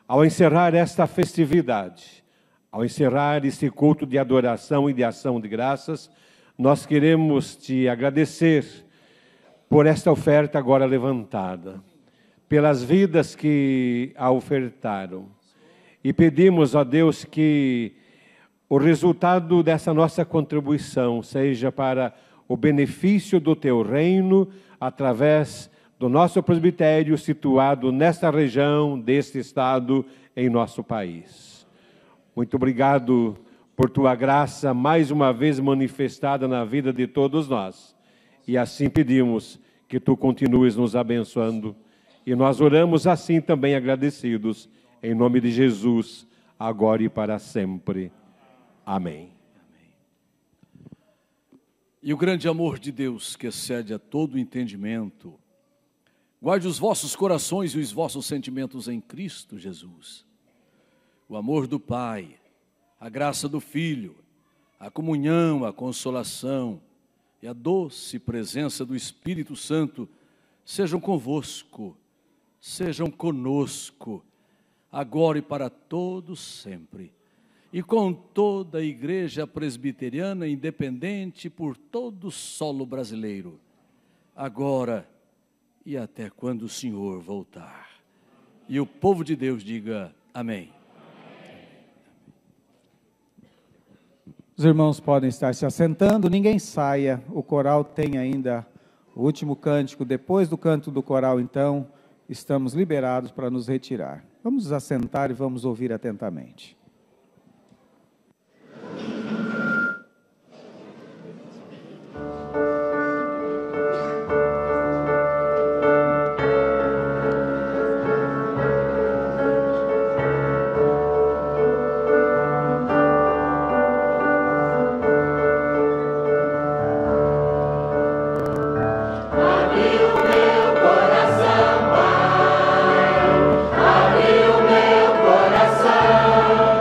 Ao encerrar esta festividade, ao encerrar este culto de adoração e de ação de graças, nós queremos Te agradecer por esta oferta agora levantada, pelas vidas que a ofertaram. E pedimos a Deus que o resultado dessa nossa contribuição seja para o benefício do Teu reino, através do nosso presbitério situado nesta região, deste estado, em nosso país. Muito obrigado por Tua graça, mais uma vez manifestada na vida de todos nós. E assim pedimos que Tu continues nos abençoando. E nós oramos assim também agradecidos, em nome de Jesus, agora e para sempre. Amém. E o grande amor de Deus, que excede a todo entendimento, guarde os vossos corações e os vossos sentimentos em Cristo Jesus. O amor do Pai, a graça do Filho, a comunhão, a consolação e a doce presença do Espírito Santo sejam convosco, sejam conosco, agora e para todos sempre. E com toda a igreja presbiteriana independente por todo o solo brasileiro, agora e até quando o Senhor voltar. E o povo de Deus diga amém. Os irmãos podem estar se assentando, ninguém saia, o coral tem ainda o último cântico, depois do canto do coral, então, estamos liberados para nos retirar. Vamos nos assentar e vamos ouvir atentamente. Abre o meu coração.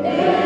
É